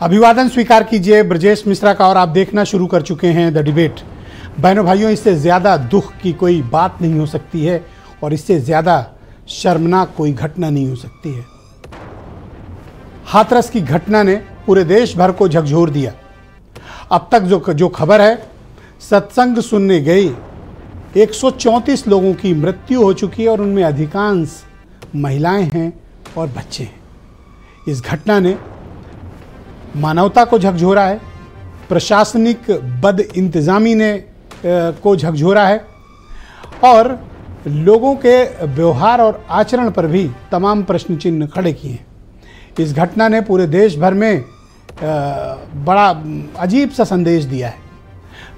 अभिवादन स्वीकार कीजिए ब्रजेश मिश्रा का। और आप देखना शुरू कर चुके हैं द डिबेट। बहनों भाइयों, इससे ज़्यादा दुख की कोई बात नहीं हो सकती है और इससे ज़्यादा शर्मनाक कोई घटना नहीं हो सकती है। हाथरस की घटना ने पूरे देश भर को झकझोर दिया। अब तक जो खबर है, सत्संग सुनने गई 134 लोगों की मृत्यु हो चुकी है और उनमें अधिकांश महिलाएं हैं और बच्चे हैं। इस घटना ने मानवता को झकझोरा है, प्रशासनिक बद इंतजामी ने को झकझोरा है और लोगों के व्यवहार और आचरण पर भी तमाम प्रश्न चिन्ह खड़े किए हैं। इस घटना ने पूरे देश भर में बड़ा अजीब सा संदेश दिया है।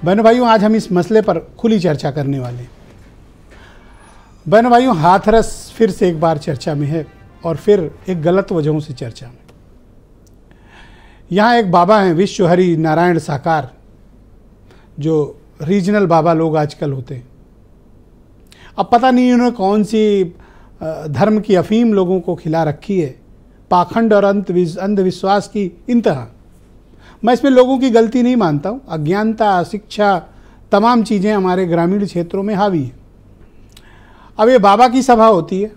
बहनों भाइयों, आज हम इस मसले पर खुली चर्चा करने वाले हैं। बहनों भाइयों, हाथरस फिर से एक बार चर्चा में है और फिर एक गलत वजहों से चर्चा में। यहाँ एक बाबा हैं, विश्व हरि नारायण साकार, जो रीजनल बाबा लोग आजकल होते हैं। अब पता नहीं उन्होंने कौन सी धर्म की अफीम लोगों को खिला रखी है, पाखंड और अंधविश्वास की इंतहा। मैं इसमें लोगों की गलती नहीं मानता हूँ। अज्ञानता, अशिक्षा, तमाम चीज़ें हमारे ग्रामीण क्षेत्रों में हावी हैं। अब ये बाबा की सभा होती है,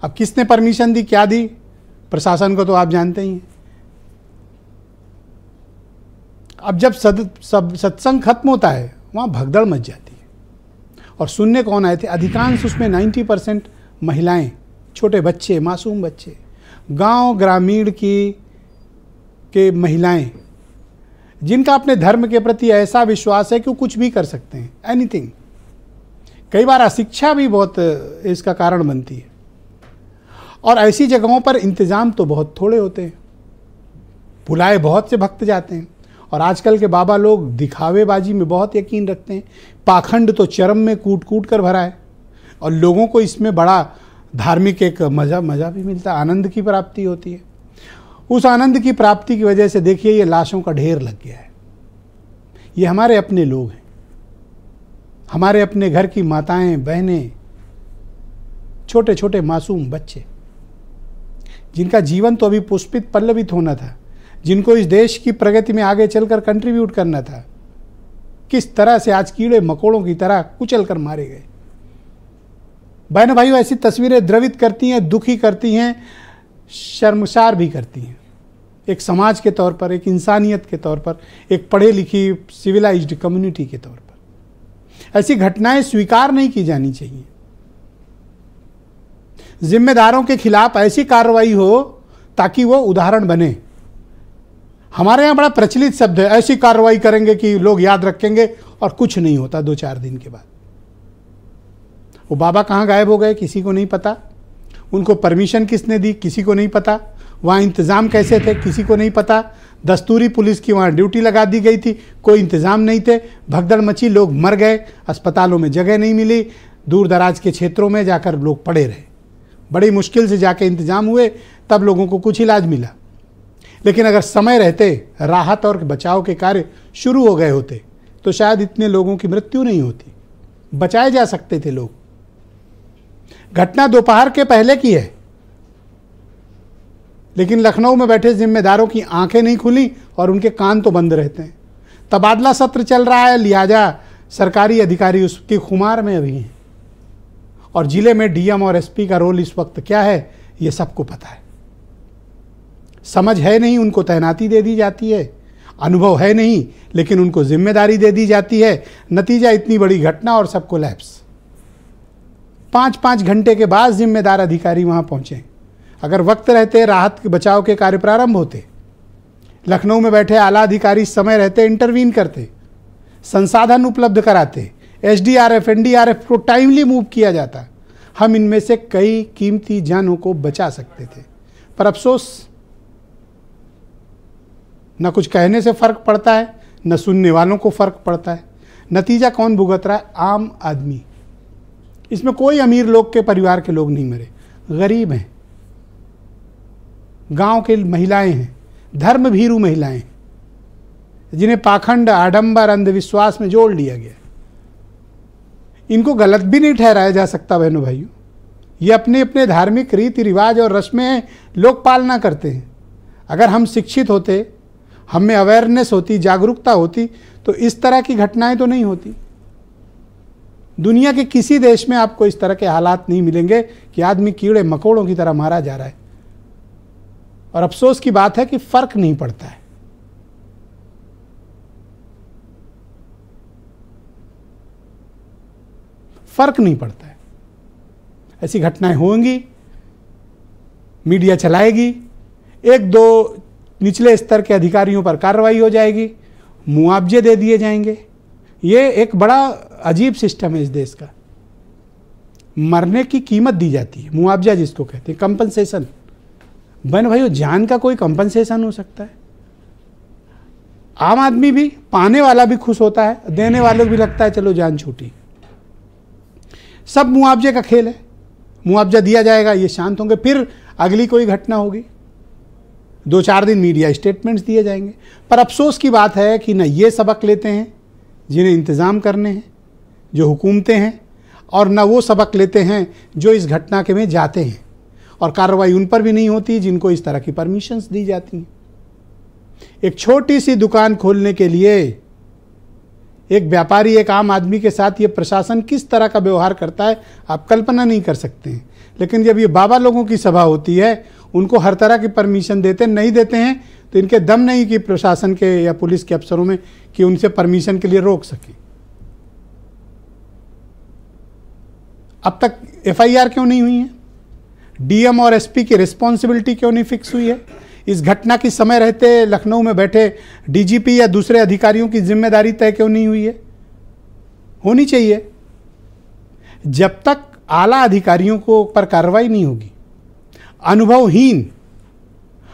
अब किसने परमिशन दी, क्या दी, प्रशासन को तो आप जानते ही हैं। अब जब सत्संग खत्म होता है, वहाँ भगदड़ मच जाती है। और सुनने कौन आए थे? अधिकांश उसमें 90% महिलाएं, छोटे बच्चे, मासूम बच्चे, गांव ग्रामीण के महिलाएं, जिनका अपने धर्म के प्रति ऐसा विश्वास है कि वो कुछ भी कर सकते हैं, एनीथिंग। कई बार अशिक्षा भी बहुत इसका कारण बनती है। और ऐसी जगहों पर इंतज़ाम तो बहुत थोड़े होते हैं, बुलाए बहुत से भक्त जाते हैं। और आजकल के बाबा लोग दिखावेबाजी में बहुत यकीन रखते हैं। पाखंड तो चरम में कूट कूट कर भरा है और लोगों को इसमें बड़ा धार्मिक एक मज़ा भी मिलता है, आनंद की प्राप्ति होती है। उस आनंद की प्राप्ति की वजह से देखिए ये लाशों का ढेर लग गया है। ये हमारे अपने लोग हैं, हमारे अपने घर की माताएं, बहनें, छोटे छोटे मासूम बच्चे, जिनका जीवन तो अभी पुष्पित पल्लवित होना था, जिनको इस देश की प्रगति में आगे चलकर कंट्रीब्यूट करना था, किस तरह से आज कीड़े मकोड़ों की तरह कुचल कर मारे गए। बहनों भाइयों, ऐसी तस्वीरें द्रवित करती हैं, दुखी करती हैं, शर्मसार भी करती हैं। एक समाज के तौर पर, एक इंसानियत के तौर पर, एक पढ़े लिखी सिविलाइज्ड कम्युनिटी के तौर पर ऐसी घटनाएं स्वीकार नहीं की जानी चाहिए। जिम्मेदारों के खिलाफ ऐसी कार्रवाई हो ताकि वो उदाहरण बने। हमारे यहाँ बड़ा प्रचलित शब्द है, ऐसी कार्रवाई करेंगे कि लोग याद रखेंगे, और कुछ नहीं होता 2-4 दिन के बाद। वो बाबा कहाँ गायब हो गए, किसी को नहीं पता। उनको परमिशन किसने दी, किसी को नहीं पता। वहाँ इंतज़ाम कैसे थे, किसी को नहीं पता। दस्तूरी पुलिस की वहाँ ड्यूटी लगा दी गई थी, कोई इंतज़ाम नहीं थे। भगदड़ मची, लोग मर गए, अस्पतालों में जगह नहीं मिली, दूर दराज के क्षेत्रों में जाकर लोग पड़े रहे। बड़ी मुश्किल से जाके इंतज़ाम हुए, तब लोगों को कुछ इलाज मिला। लेकिन अगर समय रहते राहत और बचाव के कार्य शुरू हो गए होते तो शायद इतने लोगों की मृत्यु नहीं होती, बचाए जा सकते थे लोग। घटना दोपहर के पहले की है, लेकिन लखनऊ में बैठे जिम्मेदारों की आंखें नहीं खुली और उनके कान तो बंद रहते हैं। तबादला सत्र चल रहा है, लिहाजा सरकारी अधिकारी उसकी खुमार में अभी हैं। और जिले में डीएम और एसपी का रोल इस वक्त क्या है, ये सबको पता है। समझ है नहीं, उनको तैनाती दे दी जाती है। अनुभव है नहीं, लेकिन उनको जिम्मेदारी दे दी जाती है। नतीजा इतनी बड़ी घटना और सबको लैप्स। 5-5 घंटे के बाद जिम्मेदार अधिकारी वहां पहुंचे। अगर वक्त रहते राहत के बचाव के कार्य प्रारंभ होते, लखनऊ में बैठे आला अधिकारी समय रहते इंटरवीन करते, संसाधन उपलब्ध कराते, एसडीआरएफ एनडीआरएफ को टाइमली मूव किया जाता, हम इनमें से कई कीमती जानों को बचा सकते थे। पर अफसोस, न कुछ कहने से फ़र्क पड़ता है, न सुनने वालों को फ़र्क पड़ता है। नतीजा कौन भुगत रहा है? आम आदमी। इसमें कोई अमीर लोग के परिवार के लोग नहीं मरे, गरीब हैं, गांव के महिलाएं हैं, धर्म भीरू महिलाएं, जिन्हें पाखंड, आडंबर, अंधविश्वास में जोड़ लिया गया। इनको गलत भी नहीं ठहराया जा सकता। बहनों भाइयों, ये अपने अपने धार्मिक रीति रिवाज और रस्में लोग पालना करते हैं। अगर हम शिक्षित होते, हम में अवेयरनेस होती, जागरूकता होती, तो इस तरह की घटनाएं तो नहीं होती। दुनिया के किसी देश में आपको इस तरह के हालात नहीं मिलेंगे कि आदमी कीड़े मकोड़ों की तरह मारा जा रहा है। और अफसोस की बात है कि फर्क नहीं पड़ता है। फर्क नहीं पड़ता है। ऐसी घटनाएं होंगी, मीडिया चलाएगी, एक दो निचले स्तर के अधिकारियों पर कार्रवाई हो जाएगी, मुआवजे दे दिए जाएंगे। ये एक बड़ा अजीब सिस्टम है इस देश का। मरने की कीमत दी जाती है, मुआवजा जिसको कहते हैं, कंपनसेशन। बहन भाइयों, जान का कोई कंपनसेशन हो सकता है? आम आदमी भी, पाने वाला भी खुश होता है, देने वाले को भी लगता है चलो जान छूटी। सब मुआवजे का खेल है। मुआवजा दिया जाएगा, ये शांत होंगे, फिर अगली कोई घटना होगी, 2-4 दिन मीडिया स्टेटमेंट्स दिए जाएंगे। पर अफसोस की बात है कि न ये सबक लेते हैं जिन्हें इंतज़ाम करने हैं, जो हुकूमतें हैं, और न वो सबक लेते हैं जो इस घटना के में जाते हैं, और कार्रवाई उन पर भी नहीं होती जिनको इस तरह की परमिशंस दी जाती हैं। एक छोटी सी दुकान खोलने के लिए एक व्यापारी, एक आम आदमी के साथ ये प्रशासन किस तरह का व्यवहार करता है आप कल्पना नहीं कर सकते हैं। लेकिन जब ये बाबा लोगों की सभा होती है, उनको हर तरह की परमिशन नहीं देते हैं, तो इनके दम नहीं कि प्रशासन के या पुलिस के अफसरों में कि उनसे परमिशन के लिए रोक सके। अब तक एफआईआर क्यों नहीं हुई है? डीएम और एसपी की रिस्पॉन्सिबिलिटी क्यों नहीं फिक्स हुई है? इस घटना की समय रहते लखनऊ में बैठे डीजीपी या दूसरे अधिकारियों की जिम्मेदारी तय क्यों नहीं हुई है? होनी चाहिए। जब तक आला अधिकारियों को पर कार्रवाई नहीं होगी, अनुभवहीन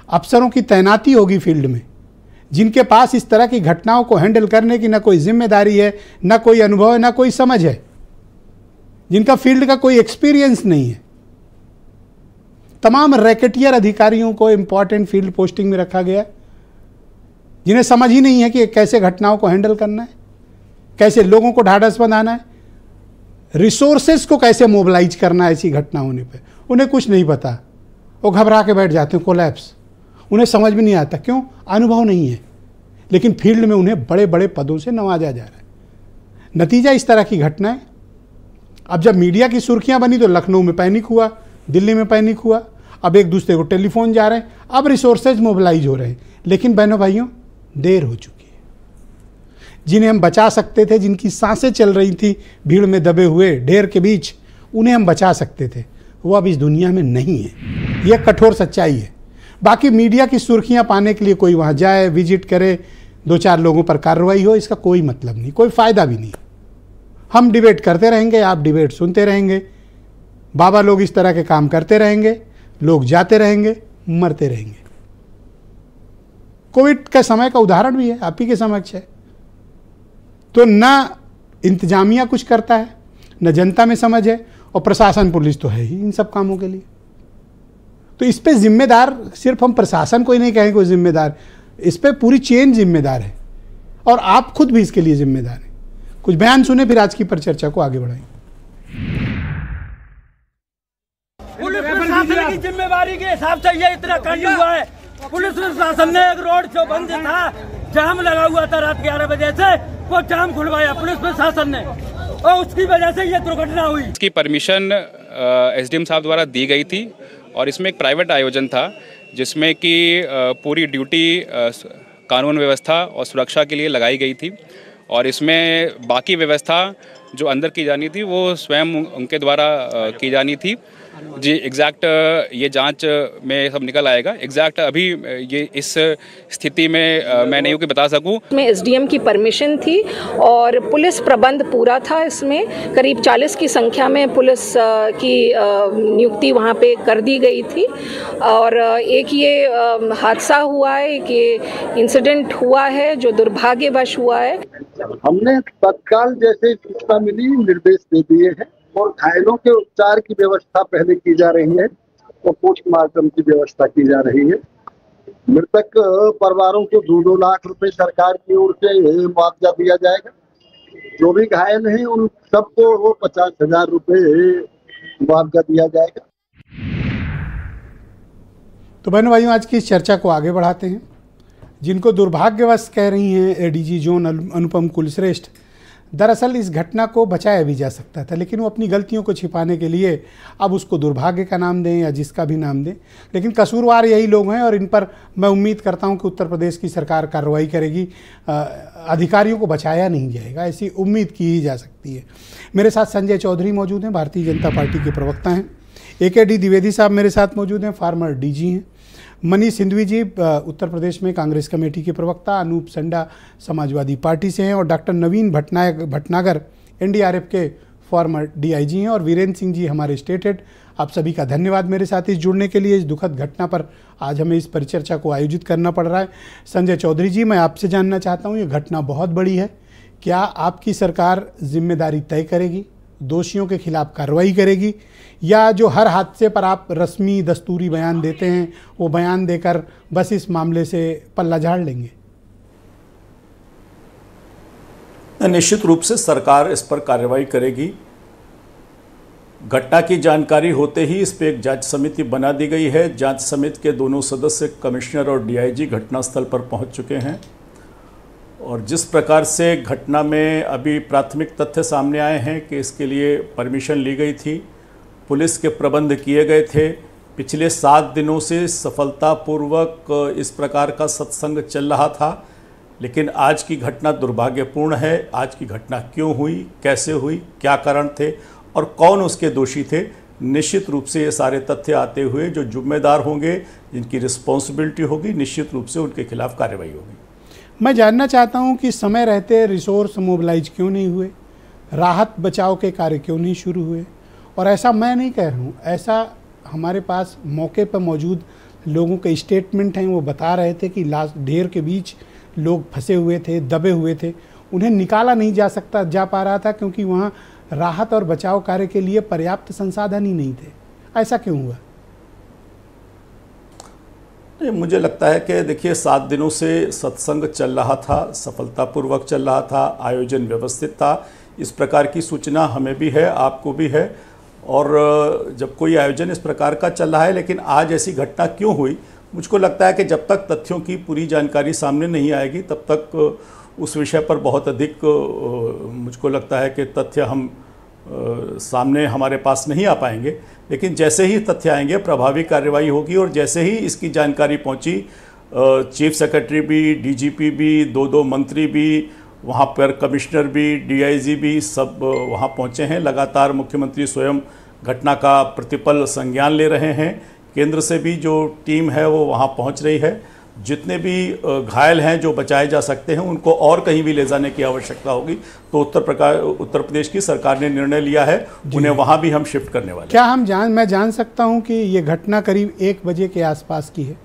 अफसरों की तैनाती होगी फील्ड में, जिनके पास इस तरह की घटनाओं को हैंडल करने की ना कोई जिम्मेदारी है, ना कोई अनुभव है, ना कोई समझ है, जिनका फील्ड का कोई एक्सपीरियंस नहीं है। तमाम रैकेटियर अधिकारियों को इंपॉर्टेंट फील्ड पोस्टिंग में रखा गया, जिन्हें समझ ही नहीं है कि कैसे घटनाओं को हैंडल करना है, कैसे लोगों को ढाढ़स बंधाना है, रिसोर्सेज को कैसे मोबिलाइज करना है ऐसी घटना होने पे। उन्हें कुछ नहीं पता, वो घबरा के बैठ जाते हैं, कोलैप्स। उन्हें समझ में नहीं आता, क्यों? अनुभव नहीं है। लेकिन फील्ड में उन्हें बड़े बड़े पदों से नवाजा जा रहा है। नतीजा इस तरह की घटनाएं। अब जब मीडिया की सुर्खियां बनी तो लखनऊ में पैनिक हुआ, दिल्ली में पैनिक हुआ, अब एक दूसरे को टेलीफोन जा रहे हैं, अब रिसोर्सेज मोबिलाइज हो रहे हैं। लेकिन बहनों भाइयों, देर हो चुकी है। जिन्हें हम बचा सकते थे, जिनकी सांसें चल रही थी भीड़ में दबे हुए ढेर के बीच, उन्हें हम बचा सकते थे, वो अब इस दुनिया में नहीं है। यह कठोर सच्चाई है। बाकी मीडिया की सुर्खियां पाने के लिए कोई वहाँ जाए, विजिट करे, 2-4 लोगों पर कार्रवाई हो, इसका कोई मतलब नहीं, कोई फ़ायदा भी नहीं। हम डिबेट करते रहेंगे, आप डिबेट सुनते रहेंगे, बाबा लोग इस तरह के काम करते रहेंगे, लोग जाते रहेंगे, मरते रहेंगे। कोविड के समय का उदाहरण भी है, आप ही के समक्ष है। तो ना इंतजामिया कुछ करता है, न जनता में समझ है, और प्रशासन पुलिस तो है ही इन सब कामों के लिए। तो इस पे जिम्मेदार सिर्फ हम प्रशासन को ही नहीं कहेंगे कोई जिम्मेदार, इस पे पूरी चेन जिम्मेदार है, और आप खुद भी इसके लिए जिम्मेदार हैं। कुछ बयान सुने, फिर आज की परिचर्चा को आगे बढ़ाएं। पुलिस प्रशासन की जिम्मेवारी के हिसाब से ये इतना कांड हुआ है। पुलिस प्रशासन ने एक रोड जो बंद था, जाम लगा हुआ था रात 11 बजे से, वो जाम खुलवाया पुलिस प्रशासन ने, और उसकी वजह से ये दुर्घटना हुई। इसकी परमिशन एसडीएम साहब द्वारा दी गई थी, और इसमें एक प्राइवेट आयोजन था जिसमें कि पूरी ड्यूटी कानून व्यवस्था और सुरक्षा के लिए लगाई गई थी, और इसमें बाकी व्यवस्था जो अंदर की जानी थी वो स्वयं उनके द्वारा की जानी थी। जी एग्जैक्ट ये जांच में सब निकल आएगा। एग्जैक्ट अभी ये इस स्थिति में मैं नहीं हूँ कि बता सकूँ। में एसडीएम की परमिशन थी और पुलिस प्रबंध पूरा था। इसमें करीब 40 की संख्या में पुलिस की नियुक्ति वहाँ पे कर दी गई थी, और एक ये हादसा हुआ है कि इंसिडेंट हुआ है जो दुर्भाग्यवश हुआ है। हमने तत्काल जैसे सूचना मिली निर्देश दे दिए हैं, और घायलों के उपचार की व्यवस्था पहले की जा रही है, और पोस्टमार्टम की व्यवस्था की जा रही है। मृतक परिवारों को 2-2 लाख रुपए सरकार की ओर से मुआवजा दिया जाएगा। जो भी घायल हैं उन सबको 50,000 रुपए मुआवजा दिया जाएगा। तो बहनों भाइयों, आज की इस चर्चा को आगे बढ़ाते हैं। जिनको दुर्भाग्यवश कह रही हैं एडीजी जोन अनुपम कुलश्रेष्ठ, दरअसल इस घटना को बचाया भी जा सकता था, लेकिन वो अपनी गलतियों को छिपाने के लिए अब उसको दुर्भाग्य का नाम दें या जिसका भी नाम दें, लेकिन कसूरवार यही लोग हैं और इन पर मैं उम्मीद करता हूं कि उत्तर प्रदेश की सरकार कार्रवाई करेगी। अधिकारियों को बचाया नहीं जाएगा, ऐसी उम्मीद की ही जा सकती है। मेरे साथ संजय चौधरी मौजूद हैं, भारतीय जनता पार्टी के प्रवक्ता हैं। AKD द्विवेदी साहब मेरे साथ मौजूद हैं, फार्मर DG हैं। मनीष सिंधवी जी उत्तर प्रदेश में कांग्रेस कमेटी के प्रवक्ता, अनूप संडा समाजवादी पार्टी से हैं, और डॉक्टर नवीन भटनागर NDRF के फॉर्मर DIG हैं, और वीरेंद्र सिंह जी हमारे स्टेट हेड। आप सभी का धन्यवाद मेरे साथ इस जुड़ने के लिए। इस दुखद घटना पर आज हमें इस परिचर्चा को आयोजित करना पड़ रहा है। संजय चौधरी जी, मैं आपसे जानना चाहता हूँ, ये घटना बहुत बड़ी है, क्या आपकी सरकार जिम्मेदारी तय करेगी, दोषियों के खिलाफ कार्रवाई करेगी, या जो हर हादसे पर आप रस्मी दस्तूरी बयान देते हैं वो बयान देकर बस इस मामले से पल्ला झाड़ लेंगे? निश्चित रूप से सरकार इस पर कार्रवाई करेगी। घटना की जानकारी होते ही इस पर एक जांच समिति बना दी गई है। जांच समिति के दोनों सदस्य कमिश्नर और DIG घटनास्थल पर पहुंच चुके हैं, और जिस प्रकार से घटना में अभी प्राथमिक तथ्य सामने आए हैं कि इसके लिए परमिशन ली गई थी, पुलिस के प्रबंध किए गए थे, पिछले 7 दिनों से सफलतापूर्वक इस प्रकार का सत्संग चल रहा था, लेकिन आज की घटना दुर्भाग्यपूर्ण है। आज की घटना क्यों हुई, कैसे हुई, क्या कारण थे और कौन उसके दोषी थे, निश्चित रूप से ये सारे तथ्य आते हुए जो जिम्मेदार होंगे, जिनकी रिस्पॉन्सिबिलिटी होगी, निश्चित रूप से उनके खिलाफ कार्रवाई होगी। मैं जानना चाहता हूं कि समय रहते रिसोर्स मोबिलाइज क्यों नहीं हुए, राहत बचाव के कार्य क्यों नहीं शुरू हुए? और ऐसा मैं नहीं कह रहा हूँ, ऐसा हमारे पास मौके पर मौजूद लोगों के स्टेटमेंट हैं। वो बता रहे थे कि ढेर के बीच लोग फंसे हुए थे, दबे हुए थे, उन्हें निकाला नहीं जा पा रहा था क्योंकि वहाँ राहत और बचाव कार्य के लिए पर्याप्त संसाधन ही नहीं थे। ऐसा क्यों हुआ? मुझे लगता है कि देखिए, 7 दिनों से सत्संग चल रहा था, सफलतापूर्वक चल रहा था, आयोजन व्यवस्थित था। इस प्रकार की सूचना हमें भी है, आपको भी है, और जब कोई आयोजन इस प्रकार का चल रहा है, लेकिन आज ऐसी घटना क्यों हुई, मुझको लगता है कि जब तक तथ्यों की पूरी जानकारी सामने नहीं आएगी तब तक उस विषय पर बहुत अधिक मुझको लगता है कि तथ्य हम सामने हमारे पास नहीं आ पाएंगे। लेकिन जैसे ही तथ्य आएंगे प्रभावी कार्रवाई होगी, और जैसे ही इसकी जानकारी पहुंची, चीफ सेक्रेटरी भी, DGP भी, 2 मंत्री भी, वहां पर कमिश्नर भी, DIG भी, सब वहां पहुंचे हैं। लगातार मुख्यमंत्री स्वयं घटना का प्रतिपल संज्ञान ले रहे हैं। केंद्र से भी जो टीम है वो वहां पहुंच रही है। जितने भी घायल हैं जो बचाए जा सकते हैं उनको और कहीं भी ले जाने की आवश्यकता होगी तो उत्तर प्रदेश की सरकार ने निर्णय लिया है, उन्हें वहां भी हम शिफ्ट करने वाले। क्या मैं जान सकता हूं कि ये घटना करीब 1 बजे के आसपास की है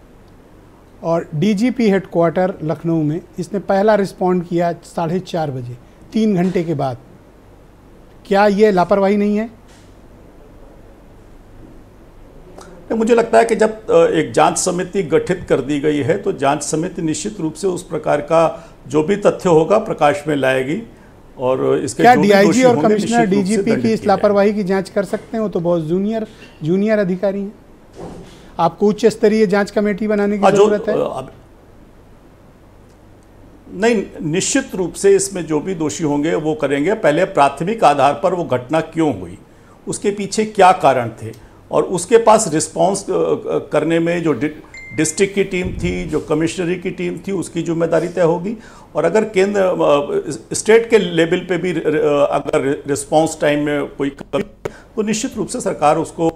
और DGP हेडक्वार्टर लखनऊ में इसने पहला रिस्पॉन्ड किया 4:30 बजे, 3 घंटे के बाद। क्या ये लापरवाही नहीं है? मुझे लगता है कि जब एक जांच समिति गठित कर दी गई है तो जांच समिति निश्चित रूप से उस प्रकार का जो भी तथ्य होगा प्रकाश में लाएगी, और इसके क्या DIG और कमिश्नर DGP की इस लापरवाही की जांच कर सकते हैं? वो तो बहुत जूनियर अधिकारी हैं। आपको उच्च स्तरीय जांच कमेटी बनाने की जरूरत है? नहीं, निश्चित रूप से इसमें जो भी दोषी होंगे वो करेंगे। पहले प्राथमिक आधार पर वो घटना क्यों हुई, उसके पीछे क्या कारण थे, और उसके पास रिस्पांस करने में जो डिस्ट्रिक्ट की टीम थी, जो कमिश्नरी की टीम थी, उसकी जिम्मेदारी तय होगी। और अगर केंद्र स्टेट के लेवल पे भी अगर रिस्पांस टाइम में कोई कमी तो निश्चित रूप से सरकार उसको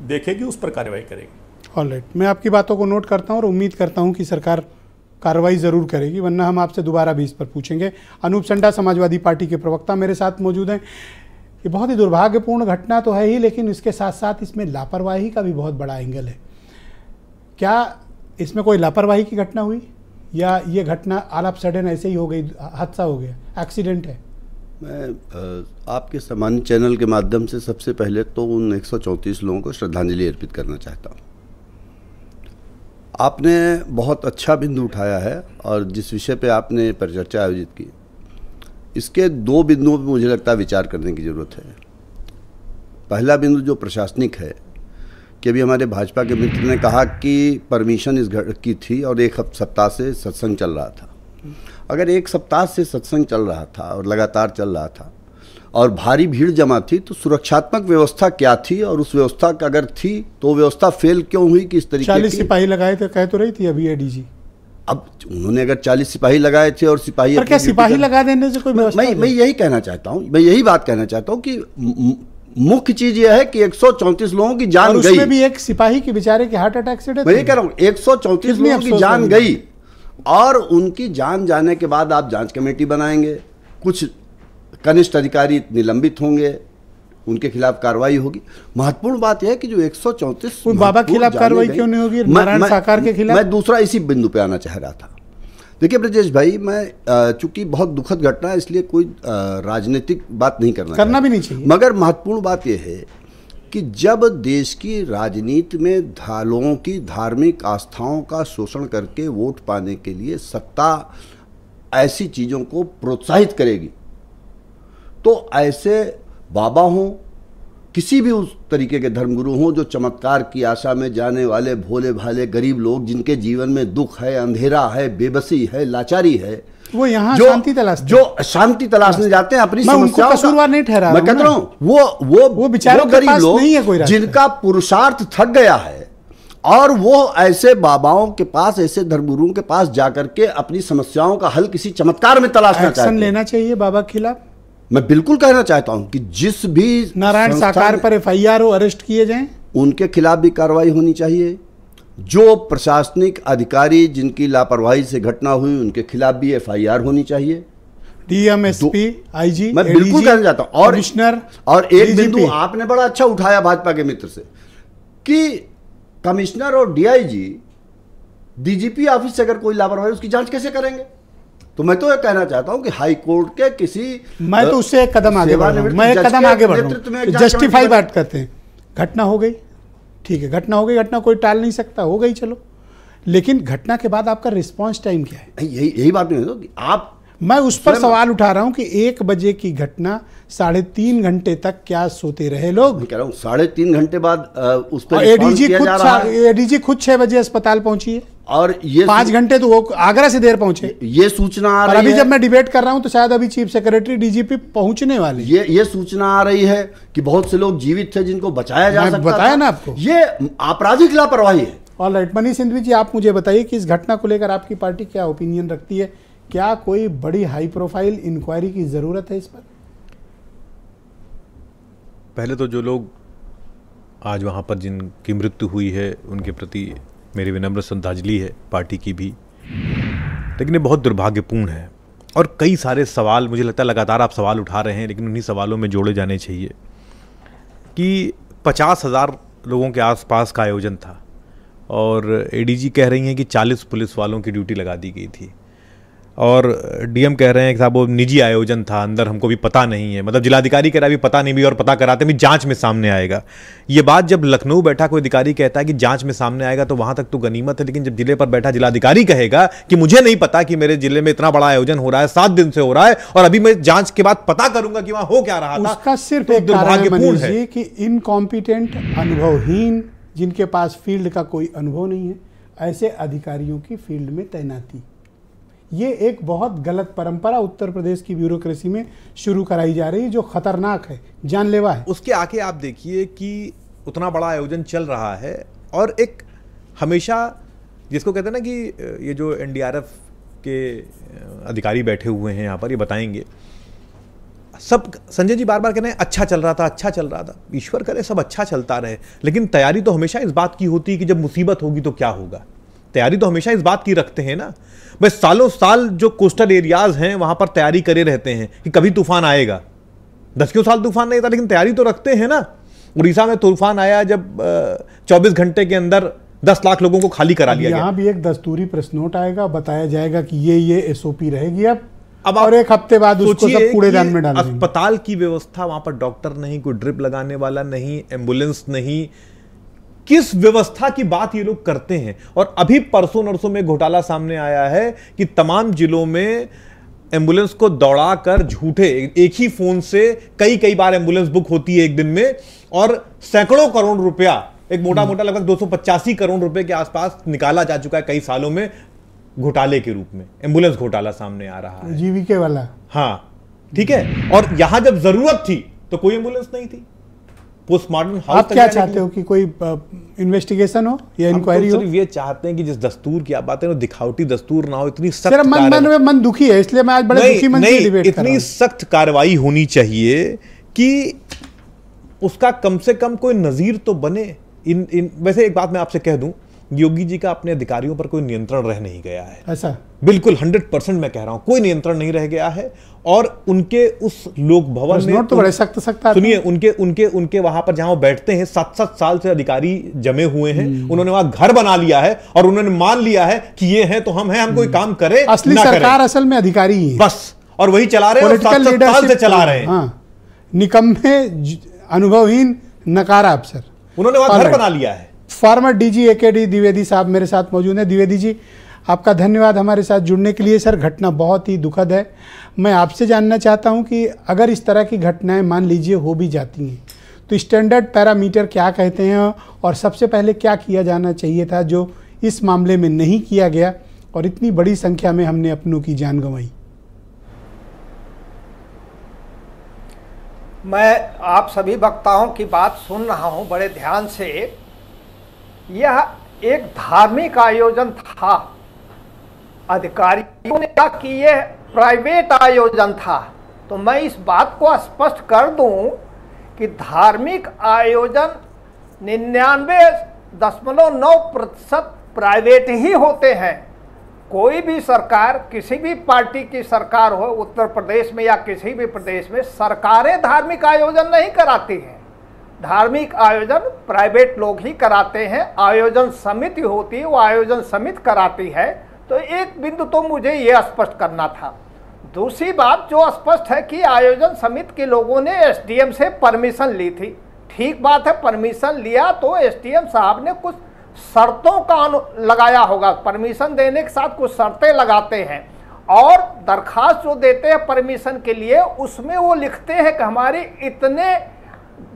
देखेगी, उस पर कार्रवाई करेगी। ऑलराइट, मैं आपकी बातों को नोट करता हूं और उम्मीद करता हूं कि सरकार कार्रवाई ज़रूर करेगी, वरना हम आपसे दोबारा भी इस पर पूछेंगे। अनूप संडा समाजवादी पार्टी के प्रवक्ता मेरे साथ मौजूद हैं। ये बहुत ही दुर्भाग्यपूर्ण घटना तो है ही, लेकिन इसके साथ साथ इसमें लापरवाही का भी बहुत बड़ा एंगल है। क्या इसमें कोई लापरवाही की घटना हुई या ये घटना ऑल ऑफ सडन ऐसे ही हो गई, हादसा हो गया, एक्सीडेंट है? मैं आपके सामान्य चैनल के माध्यम से सबसे पहले तो उन 134 लोगों को श्रद्धांजलि अर्पित करना चाहता हूँ। आपने बहुत अच्छा बिंदु उठाया है और जिस विषय पे आपने परिचर्चा आयोजित की, इसके 2 बिंदुओं पर मुझे लगता है विचार करने की ज़रूरत है। पहला बिंदु जो प्रशासनिक है कि अभी हमारे भाजपा के मित्र ने कहा कि परमिशन इस घर की थी और एक सप्ताह से सत्संग चल रहा था। अगर एक सप्ताह से सत्संग चल रहा था और लगातार चल रहा था और भारी भीड़ जमा थी, तो सुरक्षात्मक व्यवस्था क्या थी, और उस व्यवस्था का अगर थी तो व्यवस्था फेल क्यों हुई कि इस तरीके 40 सिपाही लगाए थे, कह तो रही थी अभी एडीजी। अब उन्होंने अगर 40 सिपाही लगाए थे और सिपाही, पर क्या सिपाही लगा देने से कोई व्यवस्था? मैं यही कहना चाहता हूँ, मैं यही बात कहना चाहता हूँ कि मुख्य चीज यह है कि 134 लोगों की जान गई। उसमें भी एक सिपाही के बेचारे के हार्ट अटैक से डेथ। मैं ये कह रहा हूँ 134 लोगों की जान गई, और उनकी जान जाने के बाद आप जांच कमेटी बनाएंगे, कुछ कनिष्ठ अधिकारी निलंबित होंगे, उनके खिलाफ कार्रवाई होगी। महत्वपूर्ण बात यह है कि जो 134 बाबा के खिलाफ कार्रवाई क्यों नहीं होगी, नारायण साकार के खिलाफ? मैं दूसरा इसी बिंदु पे आना चाह रहा था। देखिए ब्रजेश भाई, मैं चूंकि बहुत दुखद घटना है इसलिए कोई राजनीतिक बात नहीं करना भी नहीं चाहिए, मगर महत्वपूर्ण बात यह है कि जब देश की राजनीति में लोगों की धार्मिक आस्थाओं का शोषण करके वोट पाने के लिए सत्ता ऐसी चीज़ों को प्रोत्साहित करेगी, तो ऐसे बाबा हों, किसी भी उस तरीके के धर्मगुरु हों जो चमत्कार की आशा में जाने वाले भोले भाले गरीब लोग, जिनके जीवन में दुख है, अंधेरा है, बेबसी है, लाचारी है, वो यहाँ शांति तलाशते, जो शांति तलाशने जाते हैं अपनी समस्याओं का। कसूरवार नहीं ठहरा, मैं कहता हूँ वो बेचारे गरीब लोग जिनका पुरुषार्थ थक गया है, और वो ऐसे बाबाओं के पास, ऐसे धर्मगुरुओं के पास जाकर के अपनी समस्याओं का हल किसी चमत्कार में तलाशना चाहते हैं। एक्शन लेना चाहिए बाबा के खिलाफ। मैं बिल्कुल कहना चाहता हूं कि जिस भी नारायण साकार पर एफआईआर हो, अरेस्ट किए जाएं, उनके खिलाफ भी कार्रवाई होनी चाहिए। जो प्रशासनिक अधिकारी जिनकी लापरवाही से घटना हुई, उनके खिलाफ भी एफआईआर होनी चाहिए। डीएम, एसपी, आईजी, मैं बिल्कुल कहना चाहता हूं। और कमिश्नर, और एक बिंदु आपने बड़ा अच्छा उठाया भाजपा के मित्र से कि कमिश्नर और डीआईजी, डीजीपी ऑफिस से अगर कोई लापरवाही, उसकी जांच कैसे करेंगे? तो मैं तो ये कहना चाहता हूं कि हाई कोर्ट के किसी, मैं तो उससे एक कदम आगे बढ़ रहा हूं, मैं एक कदम आगे बढ़ रहा हूं। जस्टिफाई बात करते हैं, घटना हो गई, ठीक है, घटना हो गई, घटना कोई टाल नहीं सकता, हो गई चलो, लेकिन घटना के बाद आपका रिस्पांस टाइम क्या है? यही बात नहीं है कि आप, मैं उस पर सवाल उठा रहा हूं कि 1 बजे की घटना, 3.5 घंटे तक क्या सोते रहे लोग? मैं कह रहा हूं 3.5 घंटे बाद उस पर एडीजी खुद 6 बजे अस्पताल पहुंची है, और ये 5 घंटे तो वो आगरा से देर पहुंचे। ये सूचना आ रही है, अभी जब मैं डिबेट कर रहा हूं तो शायद अभी चीफ सेक्रेटरी, डीजीपी पहुंचने वाले। ये सूचना आ रही है कि बहुत से लोग जीवित थे जिनको बचाया जा सकता था। बताया ना आपको, ये आपराधिक लापरवाही है। ऑलराइट, मनीष सिंघवी जी, आप मुझे बताइए कि इस घटना को लेकर आपकी पार्टी क्या ओपिनियन रखती है? क्या कोई बड़ी हाई प्रोफाइल इंक्वायरी की जरूरत है इस पर? पहले तो जो लोग आज वहाँ पर जिनकी मृत्यु हुई है उनके प्रति मेरी विनम्र श्रद्धांजलि है, पार्टी की भी, लेकिन ये बहुत दुर्भाग्यपूर्ण है। और कई सारे सवाल, मुझे लगता है लगातार आप सवाल उठा रहे हैं, लेकिन उन्हीं सवालों में जोड़े जाने चाहिए कि 50,000 लोगों के आसपास का आयोजन था, और एडीजी कह रही हैं कि 40 पुलिस वालों की ड्यूटी लगा दी गई थी, और डीएम कह रहे हैं कि साहब वो निजी आयोजन था, अंदर हमको भी पता नहीं है। मतलब जिलाधिकारी कह रहा है भी पता नहीं भी, और पता कराते भी जांच में सामने आएगा। ये बात जब लखनऊ बैठा कोई अधिकारी कहता है कि जांच में सामने आएगा तो वहां तक तो गनीमत है, लेकिन जब जिले पर बैठा जिलाधिकारी कहेगा कि मुझे नहीं पता कि मेरे जिले में इतना बड़ा आयोजन हो रहा है, 7 दिन से हो रहा है, और अभी मैं जांच के बाद पता करूंगा कि वहां हो क्या रहा था, उसका सिर्फ एक दुर्भाग्यपूर्ण है कि इनकॉम्पिटेंट, अनुभवहीन, जिनके पास फील्ड का कोई अनुभव नहीं है, ऐसे अधिकारियों की फील्ड में तैनाती, ये एक बहुत गलत परंपरा उत्तर प्रदेश की ब्यूरोक्रेसी में शुरू कराई जा रही है, जो खतरनाक है, जानलेवा है। उसके आगे आप देखिए कि उतना बड़ा आयोजन चल रहा है, और एक हमेशा जिसको कहते हैं ना कि ये जो एनडीआरएफ के अधिकारी बैठे हुए हैं यहाँ पर, ये बताएंगे सब, संजय जी बार बार कह रहे हैं अच्छा चल रहा था, अच्छा चल रहा था। ईश्वर करे सब अच्छा चलता रहे, लेकिन तैयारी तो हमेशा इस बात की होती है कि जब मुसीबत होगी तो क्या होगा। तैयारी तो हमेशा इस बात की रखते हैं ना, बस सालों साल जो कोस्टल एरियाज हैं वहां पर तैयारी करे रहते हैं कि कभी तूफान आएगा। 10 साल तूफान नहीं था, लेकिन तैयारी तो रखते हैं ना। उड़ीसा में तूफान आया जब 24 घंटे के अंदर 10 लाख लोगों को खाली करा लिया गया। यहाँ भी एक दस्तूरी प्रेस नोट आएगा, बताया जाएगा कि ये एसओपी रहेगी अब और 1 हफ्ते बाद उसको सब कूड़ेदान में डाल देंगे। अस्पताल की व्यवस्था, वहां पर डॉक्टर नहीं, कोई ड्रिप लगाने वाला नहीं, एम्बुलेंस नहीं, किस व्यवस्था की बात ये लोग करते हैं। और अभी परसों नरसों में घोटाला सामने आया है कि तमाम जिलों में एम्बुलेंस को दौड़ाकर झूठे, एक ही फोन से कई बार एम्बुलेंस बुक होती है एक दिन में, और सैकड़ों करोड़ रुपया एक मोटा मोटा लगभग 285 करोड़ रुपए के आसपास निकाला जा चुका है कई सालों में घोटाले के रूप में। एम्बुलेंस घोटाला सामने आ रहा है, जीवीके वाला। हाँ ठीक है, और यहां जब जरूरत थी तो कोई एम्बुलेंस नहीं थी। पोस्टमार्टम हाउस आप क्या चाहते हो कि कोई इन्वेस्टिगेशन हो या इंक्वायरी हो? ये चाहते हैं कि जिस दस्तूर की आप बात है दिखावटी दस्तूर ना हो, इतनी सख्त मन दुखी है, इसलिए मैं आज बड़े दुखी मन से डिबेट कर रहा हूं। इतनी सख्त कार्रवाई होनी चाहिए कि उसका कम से कम कोई नजीर तो बने। वैसे एक बात मैं आपसे कह दूं, योगी जी का अपने अधिकारियों पर कोई नियंत्रण रह नहीं गया है। ऐसा बिल्कुल 100% मैं कह रहा हूं, कोई नियंत्रण नहीं रह गया है। और उनके उस लोक भवन में तो बड़े सख्त सुनिए, उनके वहां पर जहां वो बैठते हैं 7-7 साल से अधिकारी जमे हुए हैं, उन्होंने वहां घर बना लिया है और उन्होंने मान लिया है कि ये है तो हम हैं, हम कोई काम करे असली सरकार असल में अधिकारी ही है बस, और वही चला रहे हैं, 7 साल से चला रहे हैं। निकम्मे अनुभवहीन नकारा अफसर, उन्होंने वहां घर बना लिया है। फॉर्मर डीजी एकेडी द्विवेदी साहब मेरे साथ मौजूद हैं। द्विवेदी जी, आपका धन्यवाद हमारे साथ जुड़ने के लिए। सर, घटना बहुत ही दुखद है। मैं आपसे जानना चाहता हूं कि अगर इस तरह की घटनाएं मान लीजिए हो भी जाती हैं तो स्टैंडर्ड पैरामीटर क्या कहते हैं, और सबसे पहले क्या किया जाना चाहिए था जो इस मामले में नहीं किया गया और इतनी बड़ी संख्या में हमने अपनों की जान गंवाई? मैं आप सभी वक्ताओं की बात सुन रहा हूं बड़े ध्यान से। यह एक धार्मिक आयोजन था, अधिकारियों ने कहा कि यह प्राइवेट आयोजन था। तो मैं इस बात को स्पष्ट कर दूं कि धार्मिक आयोजन 99.9% प्राइवेट ही होते हैं। कोई भी सरकार, किसी भी पार्टी की सरकार हो, उत्तर प्रदेश में या किसी भी प्रदेश में, सरकारें धार्मिक आयोजन नहीं कराती हैं। धार्मिक आयोजन प्राइवेट लोग ही कराते हैं। आयोजन समिति होती है, वो आयोजन समिति कराती है। तो एक बिंदु तो मुझे ये स्पष्ट करना था। दूसरी बात जो स्पष्ट है कि आयोजन समिति के लोगों ने एसडीएम से परमिशन ली थी। ठीक बात है, परमिशन लिया तो एसडीएम साहब ने कुछ शर्तों का लगाया होगा। परमिशन देने के साथ कुछ शर्तें लगाते हैं और दरखास्त जो देते हैं परमिशन के लिए, उसमें वो लिखते हैं कि हमारी इतने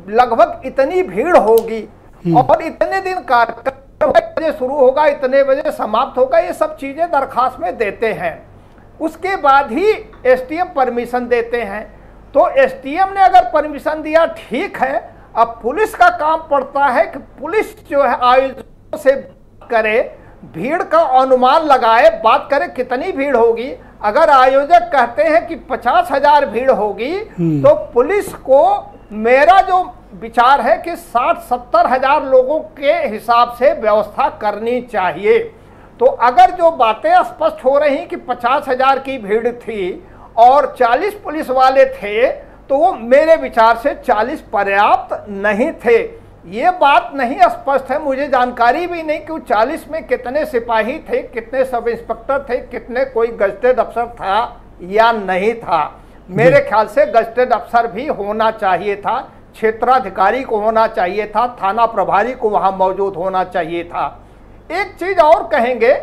लगभग इतनी भीड़ होगी और इतने दिन कार्यक्रम बजे शुरू होगा, इतने बजे समाप्त होगा। ये सब चीजें दरखास्त में देते हैं। उसके बाद ही एसडीएम परमिशन देते हैं। तो एसडीएम ने अगर परमिशन दिया, ठीक है। अब पुलिस का काम पड़ता है कि पुलिस जो है आयोजकों से करे, भीड़ का अनुमान लगाए, बात करे कितनी भीड़ होगी। अगर आयोजक कहते हैं कि 50,000 भीड़ होगी, तो पुलिस को, मेरा जो विचार है कि 60-70 हजार लोगों के हिसाब से व्यवस्था करनी चाहिए। तो अगर जो बातें स्पष्ट हो रही कि 50,000 की भीड़ थी और 40 पुलिस वाले थे, तो वो मेरे विचार से 40 पर्याप्त नहीं थे। ये बात नहीं स्पष्ट है, मुझे जानकारी भी नहीं कि 40 में कितने सिपाही थे, कितने सब इंस्पेक्टर थे, कितने कोई गजटेड अफसर था या नहीं था। मेरे ख्याल से गजटेड अफसर भी होना चाहिए था, क्षेत्राधिकारी को होना चाहिए था, थाना प्रभारी को वहां मौजूद होना चाहिए था। एक चीज और कहेंगे,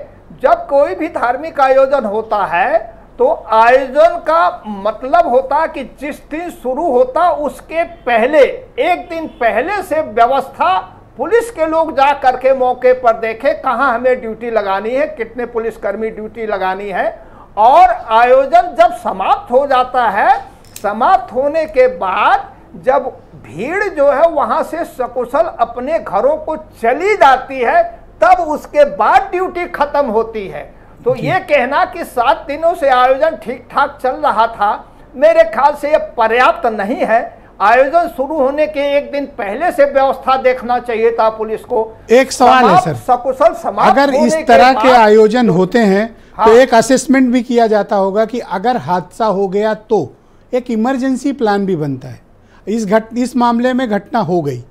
जब कोई भी धार्मिक आयोजन होता है तो आयोजन का मतलब होता है कि जिस दिन शुरू होता उसके पहले, एक दिन पहले से व्यवस्था पुलिस के लोग जा करके मौके पर देखे कहाँ हमें ड्यूटी लगानी है, कितने पुलिसकर्मी ड्यूटी लगानी है। और आयोजन जब समाप्त हो जाता है, समाप्त होने के बाद जब भीड़ जो है वहां से सकुशल अपने घरों को चली जाती है, तब उसके बाद ड्यूटी खत्म होती है। तो ये कहना कि 7 दिनों से आयोजन ठीक ठाक चल रहा था, मेरे ख्याल से यह पर्याप्त नहीं है। आयोजन शुरू होने के एक दिन पहले से व्यवस्था देखना चाहिए था पुलिस को। एक सवाल है सर, सकुशल समाप्त अगर इस तरह के आयोजन होते हैं तो एक असेसमेंट भी किया जाता होगा कि अगर हादसा हो गया तो एक इमरजेंसी प्लान भी बनता है। इस मामले में घटना हो गई,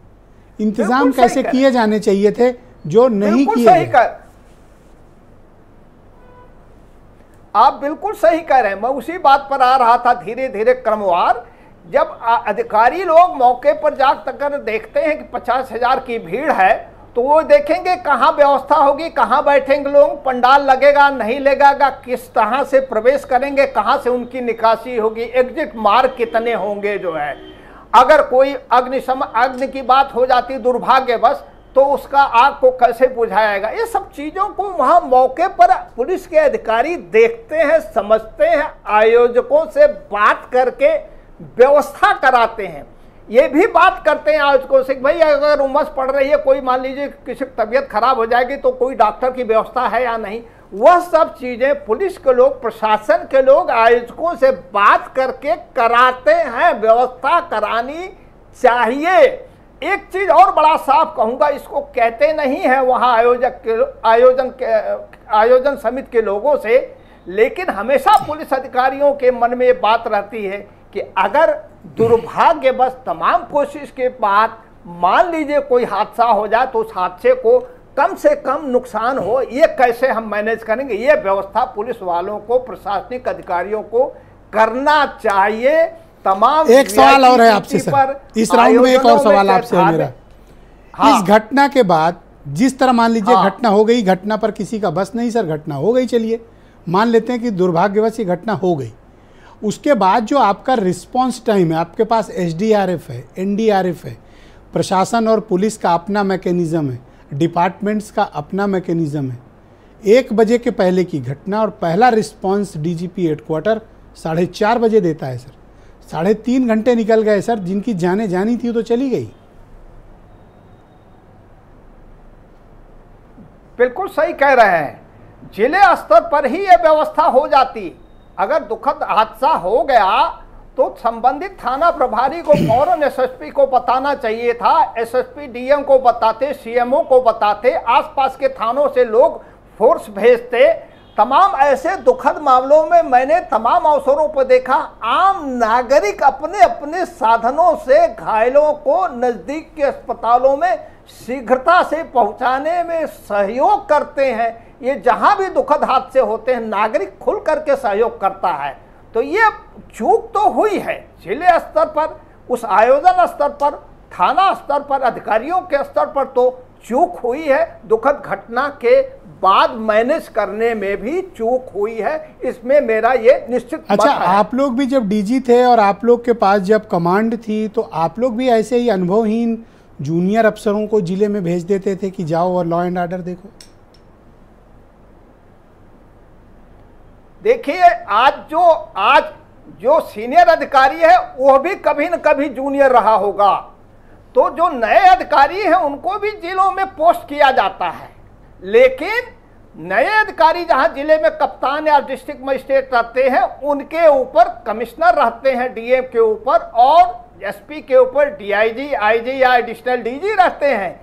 इंतजाम कैसे किए जाने चाहिए थे जो नहीं किए। आप बिल्कुल सही कह रहे हैं, मैं उसी बात पर आ रहा था धीरे धीरे क्रमवार। जब अधिकारी लोग मौके पर जाकर देखते हैं कि 50,000 की भीड़ है, तो वो देखेंगे कहाँ व्यवस्था होगी, कहाँ बैठेंगे लोग, पंडाल लगेगा नहीं लगेगा, किस तरह से प्रवेश करेंगे, कहाँ से उनकी निकासी होगी, एग्जिट मार्ग कितने होंगे जो है। अगर कोई अग्नि की बात हो जाती दुर्भाग्यवश, तो उसका आग को कैसे बुझाएगा। ये सब चीज़ों को वहाँ मौके पर पुलिस के अधिकारी देखते हैं, समझते हैं, आयोजकों से बात करके व्यवस्था कराते हैं। ये भी बात करते हैं आयोजकों से भाई अगर उमस पड़ रही है, कोई मान लीजिए किसी की तबीयत खराब हो जाएगी तो कोई डॉक्टर की व्यवस्था है या नहीं। वह सब चीज़ें पुलिस के लोग, प्रशासन के लोग आयोजकों से बात करके कराते हैं, व्यवस्था करानी चाहिए। एक चीज़ और बड़ा साफ कहूँगा, इसको कहते नहीं है वहाँ आयोजन समिति के लोगों से, लेकिन हमेशा पुलिस अधिकारियों के मन में ये बात रहती है कि अगर दुर्भाग्यवश तमाम कोशिश के बाद मान लीजिए कोई हादसा हो जाए तो उस हादसे को कम से कम नुकसान हो, ये कैसे हम मैनेज करेंगे। ये व्यवस्था पुलिस वालों को, प्रशासनिक अधिकारियों को करना चाहिए। तमाम एक सवाल और है आपसे सर, इस राउंड में एक और सवाल आपसे है मेरा। हाँ। इस घटना के बाद जिस तरह मान लीजिए घटना हो गई, घटना पर किसी का बस नहीं सर, घटना हो गई, चलिए मान लेते हैं कि दुर्भाग्यवश ये घटना हो गई। उसके बाद जो आपका रिस्पांस टाइम है, आपके पास एसडीआरएफ है, एनडीआरएफ है, प्रशासन और पुलिस का अपना मैकेनिज्म है, डिपार्टमेंट्स का अपना मैकेनिज्म है। 1 बजे के पहले की घटना और पहला रिस्पांस डीजीपी हेडक्वार्टर 4:30 बजे देता है सर। 3.5 घंटे निकल गए सर, जिनकी जाने जानी थी तो चली गई। बिल्कुल सही कह रहे हैं, जिले स्तर पर ही यह व्यवस्था हो जाती। अगर दुखद हादसा हो गया तो संबंधित थाना प्रभारी को फौरन एसएसपी को बताना चाहिए था, एसएसपी डीएम को बताते, सीएमओ को बताते, आसपास के थानों से लोग फोर्स भेजते। तमाम ऐसे दुखद मामलों में मैंने तमाम अवसरों पर देखा, आम नागरिक अपने अपने साधनों से घायलों को नज़दीक के अस्पतालों में शीघ्रता से पहुंचाने में सहयोग करते हैं। ये जहां भी दुखद हादसे होते हैं नागरिक खुल करके सहयोग करता है। तो ये चूक तो हुई है जिले स्तर पर, उस आयोजन स्तर पर, थाना स्तर पर, अधिकारियों के स्तर पर तो चूक हुई है। दुखद घटना के बाद मैनेज करने में भी चूक हुई है, इसमें मेरा ये निश्चित अच्छा मत है। आप लोग भी जब डीजी थे और आप लोग के पास जब कमांड थी तो आप लोग भी ऐसे ही अनुभवहीन जूनियर अफसरों को जिले में भेज देते थे कि जाओ और लॉ एंड ऑर्डर देखो? देखिए आज जो सीनियर अधिकारी है वो भी कभी न कभी जूनियर रहा होगा, तो जो नए अधिकारी हैं उनको भी जिलों में पोस्ट किया जाता है। लेकिन नए अधिकारी जहां जिले में कप्तान या डिस्ट्रिक्ट मजिस्ट्रेट रहते हैं उनके ऊपर कमिश्नर रहते हैं, डीएम के ऊपर, और एसपी के ऊपर डीआईजी, आईजी या एडिशनल डीजी रहते हैं।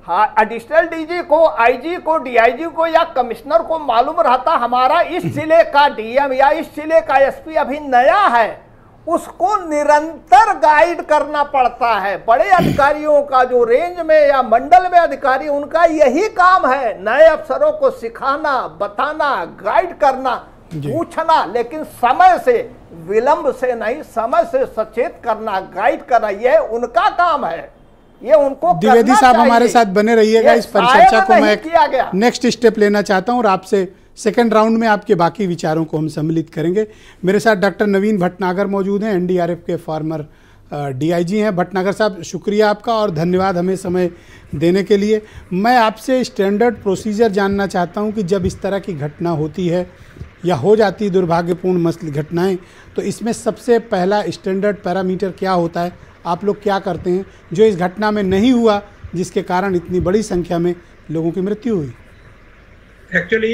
हाँ, एडिशनल डीजी को, आईजी को, डीआईजी को या कमिश्नर को मालूम रहता हमारा इस जिले का डीएम या इस जिले का एसपी अभी नया है, उसको निरंतर गाइड करना पड़ता है। बड़े अधिकारियों का जो रेंज में या मंडल में अधिकारी, उनका यही काम है, नए अफसरों को सिखाना, बताना, गाइड करना, पूछना, लेकिन समय से, विलंब से नहीं, समय से सचेत करना, गाइड करना, यह उनका काम है। ये उनको द्विवेदी साहब हमारे साथ बने रहिएगा। इस परिचर्चा को मैं नेक्स्ट स्टेप लेना चाहता हूं और आपसे सेकंड राउंड में आपके बाकी विचारों को हम सम्मिलित करेंगे। मेरे साथ डॉक्टर नवीन भटनागर मौजूद हैं, एनडीआरएफ के फॉर्मर डीआईजी हैं। भटनागर साहब, शुक्रिया आपका और धन्यवाद हमें समय देने के लिए। मैं आपसे स्टैंडर्ड प्रोसीजर जानना चाहता हूं कि जब इस तरह की घटना होती है या हो जाती दुर्भाग्यपूर्ण मसली घटनाएं, तो इसमें सबसे पहला स्टैंडर्ड पैरामीटर क्या होता है? आप लोग क्या करते हैं जो इस घटना में नहीं हुआ, जिसके कारण इतनी बड़ी संख्या में लोगों की मृत्यु हुई? एक्चुअली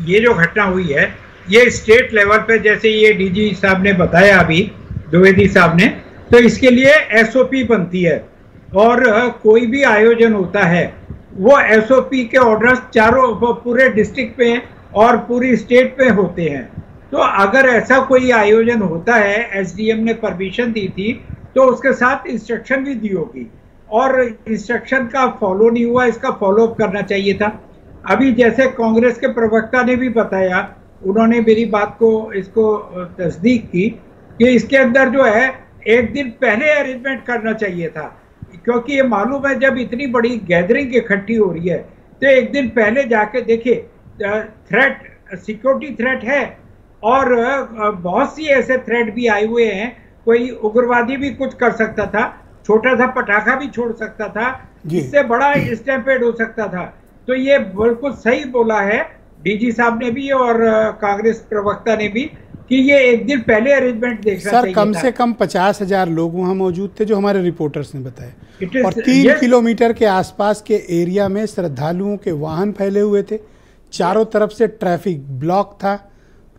ये जो घटना हुई है ये स्टेट लेवल पे, जैसे ये डीजी साहब ने बताया अभी, द्विवेदी साहब ने, तो इसके लिए एसओपी बनती है और कोई भी आयोजन होता है वो एसओपी के ऑर्डर्स चारों पूरे डिस्ट्रिक्ट पे और पूरी स्टेट पे होते हैं। तो अगर ऐसा कोई आयोजन होता है, एसडीएम ने परमिशन दी थी तो उसके साथ इंस्ट्रक्शन भी दी होगी और इंस्ट्रक्शन का फॉलो नहीं हुआ, इसका फॉलो अप करना चाहिए था। अभी जैसे कांग्रेस के प्रवक्ता ने भी बताया, उन्होंने मेरी बात को इसको तस्दीक की कि इसके अंदर जो है एक दिन पहले अरेंजमेंट करना चाहिए था, क्योंकि ये मालूम है जब इतनी बड़ी गैदरिंग इकट्ठी हो रही है तो एक दिन पहले जाके देखिए, थ्रेट, सिक्योरिटी थ्रेट है और बहुत सी ऐसे थ्रेट भी आए हुए हैं। कोई उग्रवादी भी कुछ कर सकता था, छोटा सा पटाखा भी छोड़ सकता था, इससे बड़ा स्टैम्पेड हो सकता था। तो ये बिल्कुल सही बोला है डीजी साहब ने भी और कांग्रेस प्रवक्ता ने भी कि ये एक दिन पहले अरेंजमेंट देखना चाहिए। सर कम से कम 50,000 लोग वहाँ मौजूद थे जो हमारे रिपोर्टर्स ने बताया, और 3 किलोमीटर के आसपास के एरिया में श्रद्धालुओं के वाहन फैले हुए थे, चारों तरफ से ट्रैफिक ब्लॉक था,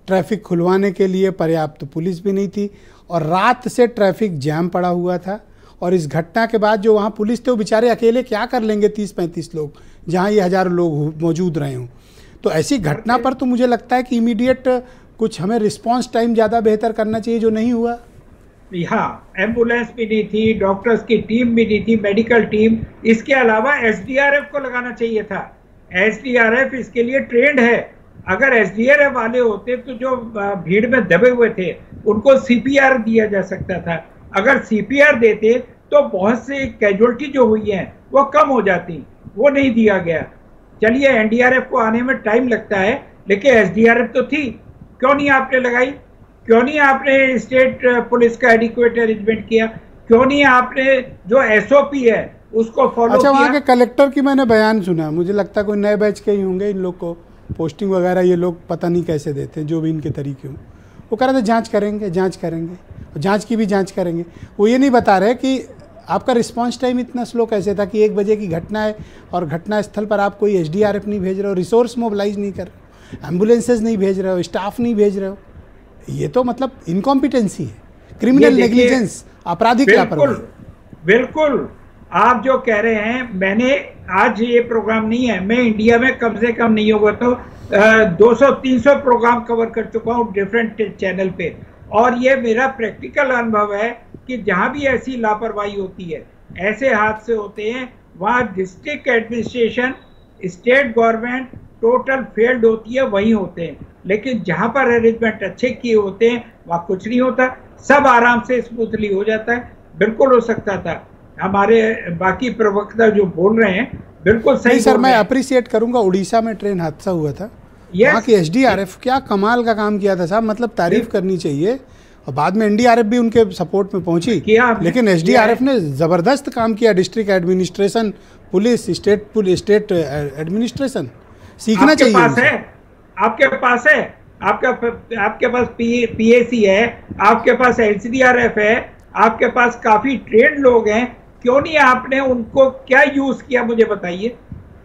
ट्रैफिक खुलवाने के लिए पर्याप्त पुलिस भी नहीं थी, और रात से ट्रैफिक जैम पड़ा हुआ था। और इस घटना के बाद जो वहाँ पुलिस थे वो बेचारे अकेले क्या कर लेंगे 30-35 लोग, जहाँ ये हज़ारों लोग मौजूद रहे हों। तो ऐसी घटना पर तो मुझे लगता है कि इमीडिएट कुछ हमें रिस्पांस टाइम ज़्यादा बेहतर करना चाहिए, जो नहीं हुआ। हाँ, एम्बुलेंस भी नहीं थी, डॉक्टर्स की टीम भी नहीं थी, मेडिकल टीम, इसके अलावा एसडीआरएफ को लगाना चाहिए था। एसडीआरएफ इसके लिए ट्रेंड है। अगर एसडीआरएफ वाले होते तो जो भीड़ में दबे हुए थे उनको सीपीआर दिया जा सकता था। अगर सीपीआर देते तो बहुत से कैजुअलिटी जो हुई है वो कम हो जाती, वो नहीं दिया गया। चलिए एनडीआरएफ को आने में टाइम लगता है, लेकिन एसडीआरएफ तो थी, क्यों नहीं आपने लगाई? क्यों नहीं आपने स्टेट पुलिस का एडिक्वेट अरेंजमेंट किया? क्यों नहीं आपने जो एसओपी है उसको फॉलो किया? अच्छा, वहाँ के कलेक्टर की मैंने बयान सुना, मुझे लगता है कोई नए बैच के ही होंगे, इन लोग को पोस्टिंग वगैरह ये लोग पता नहीं कैसे देते हैं, जो भी इनके तरीके हों। वो कह रहे थे जांच करेंगे, जांच की भी जांच करेंगे। वो ये नहीं बता रहे कि आपका रिस्पांस टाइम इतना स्लो कैसे था कि 1 बजे की घटना है और घटना स्थल पर आप कोई एसडीआरएफ नहीं भेज रहे हो, रिसोर्स मोबिलाइज नहीं कर रहे हो, एम्बुलेंसेज नहीं भेज रहे हो, स्टाफ नहीं भेज रहे हो। ये तो मतलब इनकॉम्पिटेंसी है, क्रिमिनल नेग्लिजेंस, आपराधिक लापरवाही। बिल्कुल आप जो कह रहे हैं, मैंने आज ये प्रोग्राम नहीं है, मैं इंडिया में कम से कम नहीं होगा तो 200-300 प्रोग्राम कवर कर चुका हूँ डिफरेंट चैनल पे, और ये मेरा प्रैक्टिकल अनुभव है कि जहाँ भी ऐसी लापरवाही होती है, ऐसे हादसे होते हैं, वहाँ district administration, state government total failed होती है, वहीं होते हैं। लेकिन जहाँ पर अरेंजमेंट अच्छे किए होते हैं वहाँ कुछ नहीं होता, सब आराम से स्मूथली हो जाता है। बिल्कुल हो सकता था, हमारे बाकी प्रवक्ता जो बोल रहे हैं बिल्कुल सही सर। मैं अप्रिशिएट करूंगा, उड़ीसा में ट्रेन हादसा हुआ था, वहाँ की एसडीआरएफ क्या कमाल का काम किया था साहब, मतलब तारीफ करनी चाहिए। और बाद में एनडीआरएफ भी उनके सपोर्ट में पहुंची, लेकिन एसडीआरएफ ने जबरदस्त काम किया। District administration, police, state administration सीखना चाहिए। आपके पास पीएसी है, आपके पास एसडीआरएफ है, आपके पास काफी ट्रेंड लोग हैं, क्यों नहीं आपने उनको क्या यूज किया मुझे बताइए,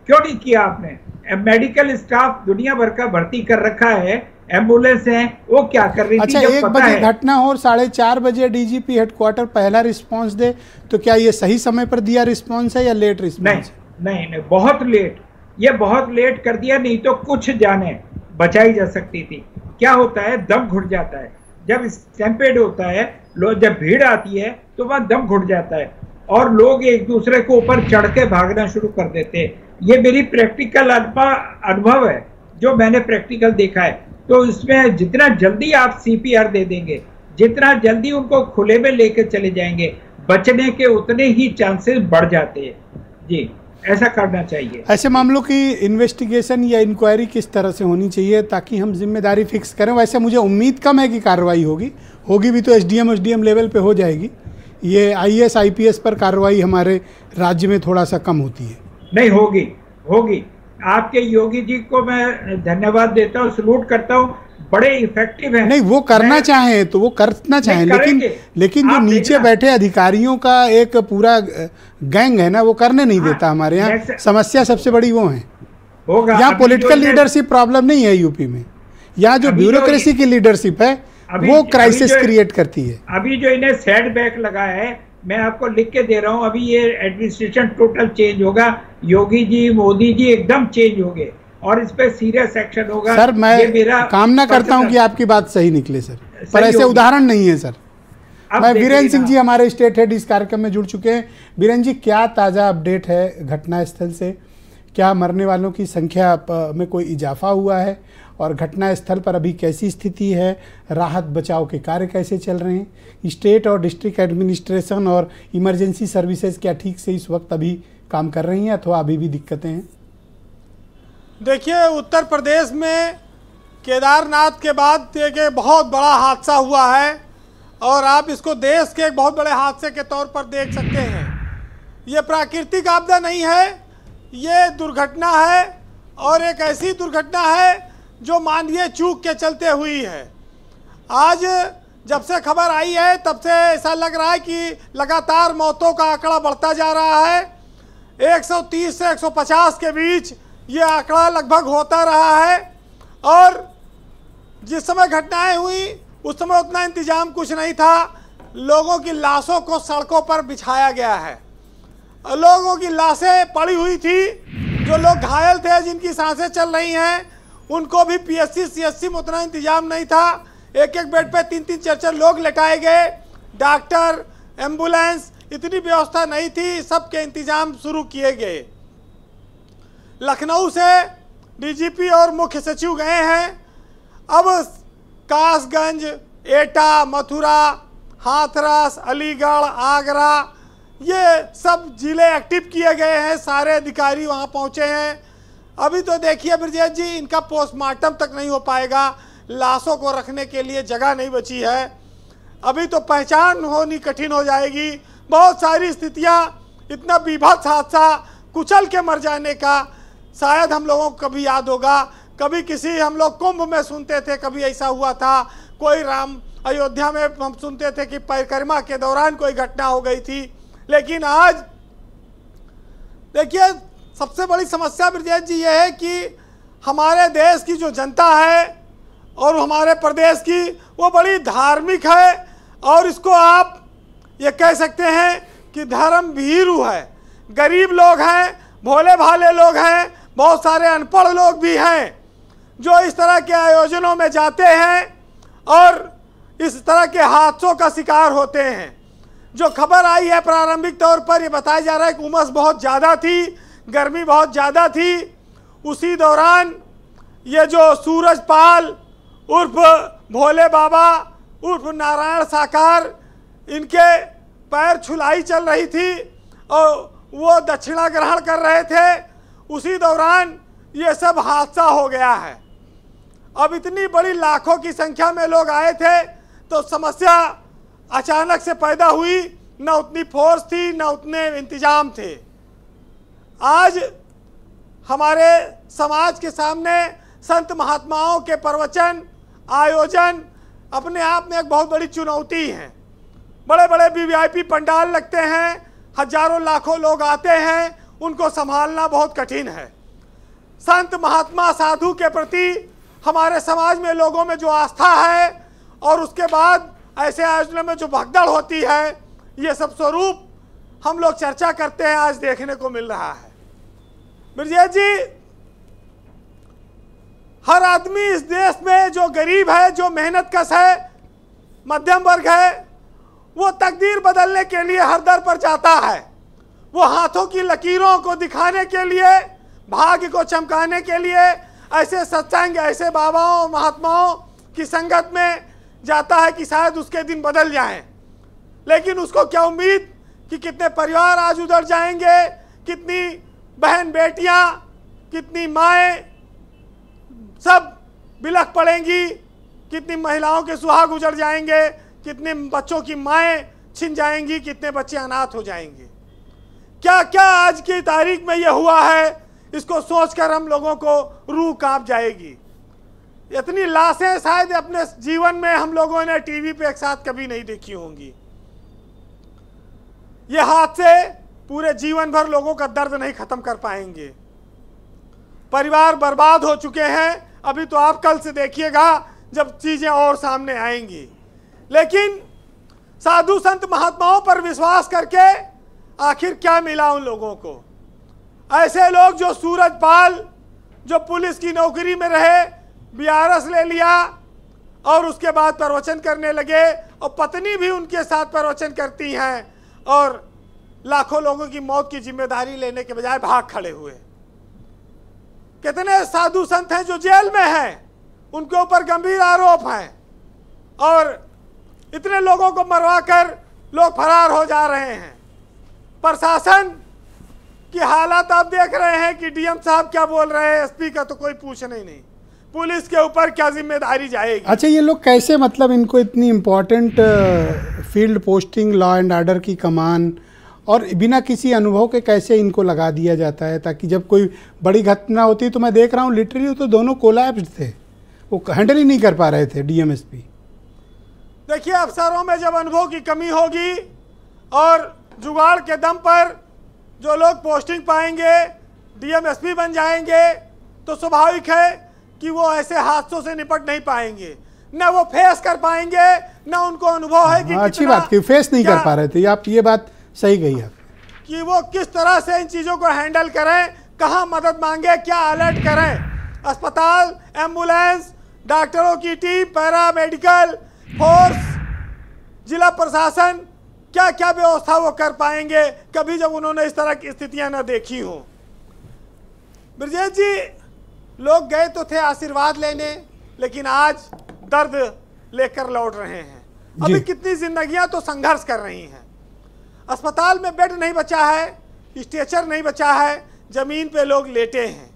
क्यों नहीं किया आपने? मेडिकल स्टाफ दुनिया भर का भर्ती कर रखा है, एम्बुलेंस है, वो क्या कर रही थी? अच्छा, 1 बजे घटना हो और 4:30 बजे डीजीपी हेडक्वार्टर पहला रिस्पांस दे, तो क्या ये सही समय पर दिया रिस्पांस है या लेट रिस्पांस? नहीं, बहुत लेट, ये बहुत लेट कर दिया, नहीं तो कुछ जाने बचाई जा सकती थी। क्या होता है, दम घुट जाता है जब स्टैम्पेड होता है, जब भीड़ आती है तो वहाँ दम घुट जाता है और लोग एक दूसरे को ऊपर चढ़ के भागना शुरू कर देते हैं। ये मेरी प्रैक्टिकल अनुभव है, जो मैंने प्रैक्टिकल देखा है। तो इसमें जितना जल्दी आप सीपीआर दे देंगे, जितना जल्दी उनको खुले में लेकर चले जाएंगे, बचने के उतने ही चांसेस बढ़ जाते हैं। जी, ऐसा करना चाहिए। ऐसे मामलों की इन्वेस्टिगेशन या इंक्वायरी किस तरह से होनी चाहिए ताकि हम जिम्मेदारी फिक्स करें? वैसे मुझे उम्मीद कम है कि कार्रवाई होगी भी तो एसडीएम लेवल पे हो जाएगी। ये आईएएस आईपीएस पर कार्रवाई हमारे राज्य में थोड़ा सा कम होती है। नहीं, होगी। आपके योगी जी को मैं धन्यवाद देता हूँ, सलूट करता हूँ, बड़े इफेक्टिव हैं। नहीं, वो करना चाहें तो वो करना चाहें, लेकिन जो नीचे बैठे अधिकारियों का एक पूरा गैंग है ना, वो करने नहीं देता। हमारे यहाँ समस्या सबसे बड़ी वो है। यहाँ पॉलिटिकल लीडरशिप प्रॉब्लम नहीं है यूपी में, यहाँ जो ब्यूरोक्रेसी की लीडरशिप है वो क्राइसिस क्रिएट करती है। अभी जो इन्हें सेटबैक लगा है, मैं आपको लिख के दे रहा हूँ, अभी ये एडमिनिस्ट्रेशन टोटल चेंज होगा, योगी जी, मोदी जी एकदम चेंज होंगे और इस पे सीरियस एक्शन होगा। सर, मैं कामना करता हूं कि आपकी बात सही निकले सर, पर ऐसे उदाहरण नहीं है सर। मैं वीरेंद्र सिंह जी हमारे स्टेट हेड इस कार्यक्रम में जुड़ चुके हैं। वीरेंद्र जी, क्या ताज़ा अपडेट है घटना स्थल से? क्या मरने वालों की संख्या में कोई इजाफा हुआ है और घटना स्थल पर अभी कैसी स्थिति है? राहत बचाव के कार्य कैसे चल रहे हैं? स्टेट और डिस्ट्रिक्ट एडमिनिस्ट्रेशन और इमरजेंसी सर्विसेज क्या ठीक से इस वक्त अभी काम कर रही हैं अथवा अभी भी दिक्कतें हैं? देखिए, उत्तर प्रदेश में केदारनाथ के बाद एक बहुत बड़ा हादसा हुआ है और आप इसको देश के एक बहुत बड़े हादसे के तौर पर देख सकते हैं। ये प्राकृतिक आपदा नहीं है, ये दुर्घटना है, और एक ऐसी दुर्घटना है जो मानवीय चूक के चलते हुई है। आज जब से खबर आई है तब से ऐसा लग रहा है कि लगातार मौतों का आंकड़ा बढ़ता जा रहा है। 130 से 150 के बीच ये आंकड़ा लगभग होता रहा है, और जिस समय घटनाएं हुई उस समय उतना इंतजाम कुछ नहीं था। लोगों की लाशों को सड़कों पर बिछाया गया है, लोगों की लाशें पड़ी हुई थी, जो लोग घायल थे, जिनकी सांसें चल रही हैं, उनको भी पीएचसी सीएचसी में उतना इंतजाम नहीं था। एक एक बेड पे 3-3 4-4 लोग लेटाए गए, डॉक्टर, एम्बुलेंस, इतनी व्यवस्था नहीं थी, सबके इंतजाम शुरू किए गए। लखनऊ से डीजीपी और मुख्य सचिव गए हैं। अब कासगंज, एटा, मथुरा, हाथरस, अलीगढ़, आगरा, ये सब जिले एक्टिव किए गए हैं, सारे अधिकारी वहां पहुंचे हैं। अभी तो देखिए ब्रजेश जी, इनका पोस्टमार्टम तक नहीं हो पाएगा, लाशों को रखने के लिए जगह नहीं बची है। अभी तो पहचान होनी कठिन हो जाएगी। बहुत सारी स्थितियां, इतना बीभत्स हादसा, कुचल के मर जाने का शायद हम लोगों को कभी याद होगा। कभी किसी, हम लोग कुंभ में सुनते थे कभी ऐसा हुआ था, कोई राम अयोध्या में हम सुनते थे कि परिक्रमा के दौरान कोई घटना हो गई थी। लेकिन आज देखिए, सबसे बड़ी समस्या ब्रजेश जी ये है कि हमारे देश की जो जनता है और हमारे प्रदेश की, वो बड़ी धार्मिक है, और इसको आप ये कह सकते हैं कि धर्म भीरू है। गरीब लोग हैं, भोले भाले लोग हैं, बहुत सारे अनपढ़ लोग भी हैं जो इस तरह के आयोजनों में जाते हैं और इस तरह के हादसों का शिकार होते हैं। जो खबर आई है प्रारंभिक तौर पर, ये बताया जा रहा है कि उमस बहुत ज़्यादा थी, गर्मी बहुत ज़्यादा थी। उसी दौरान ये जो सूरजपाल उर्फ भोले बाबा उर्फ नारायण साकार, इनके पैर छुलाई चल रही थी और वो दक्षिणा ग्रहण कर रहे थे। उसी दौरान ये सब हादसा हो गया है। अब इतनी बड़ी लाखों की संख्या में लोग आए थे, तो समस्या अचानक से पैदा हुई, न उतनी फोर्स थी, न उतने इंतजाम थे। आज हमारे समाज के सामने संत महात्माओं के प्रवचन, आयोजन अपने आप में एक बहुत बड़ी चुनौती है। बड़े बड़े वीवीआईपी पंडाल लगते हैं, हजारों लाखों लोग आते हैं, उनको संभालना बहुत कठिन है। संत महात्मा साधु के प्रति हमारे समाज में लोगों में जो आस्था है, और उसके बाद ऐसे आयोजनों में जो भगदड़ होती है, ये सब स्वरूप हम लोग चर्चा करते हैं, आज देखने को मिल रहा है। ब्रजेश जी, हर आदमी इस देश में जो गरीब है, जो मेहनत कश है, मध्यम वर्ग है, वो तकदीर बदलने के लिए हर दर पर जाता है। वो हाथों की लकीरों को दिखाने के लिए, भाग्य को चमकाने के लिए ऐसे सत्संग, ऐसे बाबाओं महात्माओं की संगत में जाता है कि शायद उसके दिन बदल जाएं। लेकिन उसको क्या उम्मीद कि कितने परिवार आज उधर जाएंगे, कितनी बहन बेटियां, कितनी माएँ सब बिलख पड़ेंगी, कितनी महिलाओं के सुहाग उजड़ जाएंगे, कितने बच्चों की माएँ छिन जाएंगी, कितने बच्चे अनाथ हो जाएंगे। क्या क्या आज की तारीख में ये हुआ है, इसको सोचकर हम लोगों को रूह कांप जाएगी। इतनी लाशें शायद अपने जीवन में हम लोगों ने टीवी पे एक साथ कभी नहीं देखी होंगी। ये हादसे पूरे जीवन भर लोगों का दर्द नहीं खत्म कर पाएंगे। परिवार बर्बाद हो चुके हैं। अभी तो आप कल से देखिएगा जब चीजें और सामने आएंगी। लेकिन साधु संत महात्माओं पर विश्वास करके आखिर क्या मिला उन लोगों को? ऐसे लोग जो सूरजपाल, जो पुलिस की नौकरी में रहे, बीआरएस ले लिया और उसके बाद प्रवचन करने लगे, और पत्नी भी उनके साथ प्रवचन करती हैं, और लाखों लोगों की मौत की जिम्मेदारी लेने के बजाय भाग खड़े हुए। कितने साधु संत हैं जो जेल में हैं, उनके ऊपर गंभीर आरोप हैं, और इतने लोगों को मरवाकर लोग फरार हो जा रहे हैं। प्रशासन की हालत आप देख रहे हैं कि डीएम साहब क्या बोल रहे हैं, एसपी का तो कोई पूछना ही नहीं, पुलिस के ऊपर क्या जिम्मेदारी जाएगी। अच्छा, ये लोग कैसे, मतलब इनको इतनी important field posting, law and order की कमान और बिना किसी अनुभव के कैसे इनको लगा दिया जाता है, ताकि जब कोई बड़ी घटना होती है तो मैं देख रहा हूँ लिटरली तो दोनों कोलैप्स्ड थे, वो हैंडल ही नहीं कर पा रहे थे डीएमएसपी। देखिए, अफसरों में जब अनुभव की कमी होगी और जुगाड़ के दम पर जो लोग पोस्टिंग पाएंगे, डीएमएसपी बन जाएंगे, तो स्वाभाविक है कि वो ऐसे हादसों से निपट नहीं पाएंगे, न वो फेस कर पाएंगे, न उनको अनुभव है कि अच्छी बात कि फेस नहीं कर पा रहे थे, आप ये बात सही कही आप, कि वो किस तरह से इन चीज़ों को हैंडल करें, कहाँ मदद मांगे, क्या अलर्ट करें। अस्पताल, एम्बुलेंस, डॉक्टरों की टीम, पैरामेडिकल फोर्स, जिला प्रशासन, क्या क्या व्यवस्था वो कर पाएंगे कभी जब उन्होंने इस तरह की स्थितियां न देखी हो। ब्रजेश जी, लोग गए तो थे आशीर्वाद लेने, लेकिन आज दर्द लेकर लौट रहे हैं। अभी कितनी जिंदगियां तो संघर्ष कर रही हैं। अस्पताल में बेड नहीं बचा है, स्ट्रेचर नहीं बचा है, जमीन पे लोग लेटे हैं।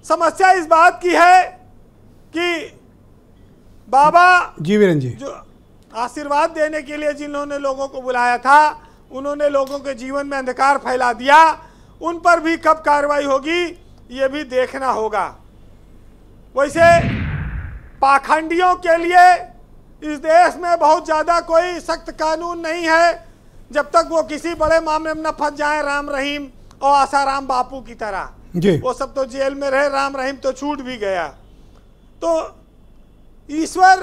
समस्या इस बात की है कि बाबा जी वीरेंद्र जी जो आशीर्वाद देने के लिए जिन्होंने लोगों को बुलाया था, उन्होंने लोगों के जीवन में अंधकार फैला दिया। उन पर भी कब कार्रवाई होगी ये भी देखना होगा। वैसे पाखंडियों के लिए इस देश में बहुत ज़्यादा कोई सख्त कानून नहीं है, जब तक वो किसी बड़े मामले में न फंस जाए, राम रहीम और आसाराम बापू की तरह। वो सब तो जेल में रहे, राम रहीम तो छूट भी गया। तो ईश्वर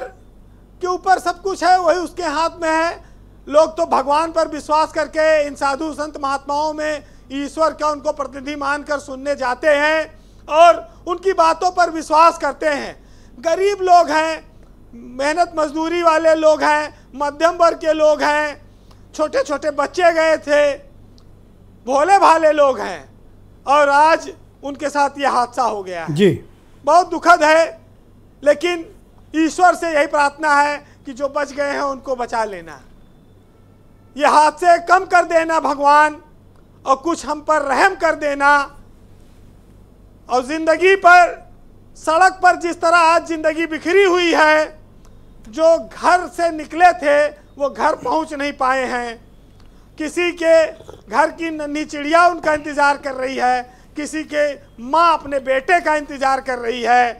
के ऊपर सब कुछ है, वही उसके हाथ में है। लोग तो भगवान पर विश्वास करके इन साधु संत महात्माओं में ईश्वर का उनको प्रतिनिधि मानकर सुनने जाते हैं और उनकी बातों पर विश्वास करते हैं। गरीब लोग हैं, मेहनत मजदूरी वाले लोग हैं, मध्यम वर्ग के लोग हैं, छोटे छोटे बच्चे गए थे, भोले भाले लोग हैं, और आज उनके साथ ये हादसा हो गया है। जी बहुत दुखद है, लेकिन ईश्वर से यही प्रार्थना है कि जो बच गए हैं उनको बचा लेना, ये हादसे कम कर देना भगवान, और कुछ हम पर रहम कर देना। और जिंदगी पर, सड़क पर जिस तरह आज जिंदगी बिखरी हुई है, जो घर से निकले थे वो घर पहुंच नहीं पाए हैं। किसी के घर की नन्ही चिड़िया उनका इंतजार कर रही है, किसी के माँ अपने बेटे का इंतजार कर रही है,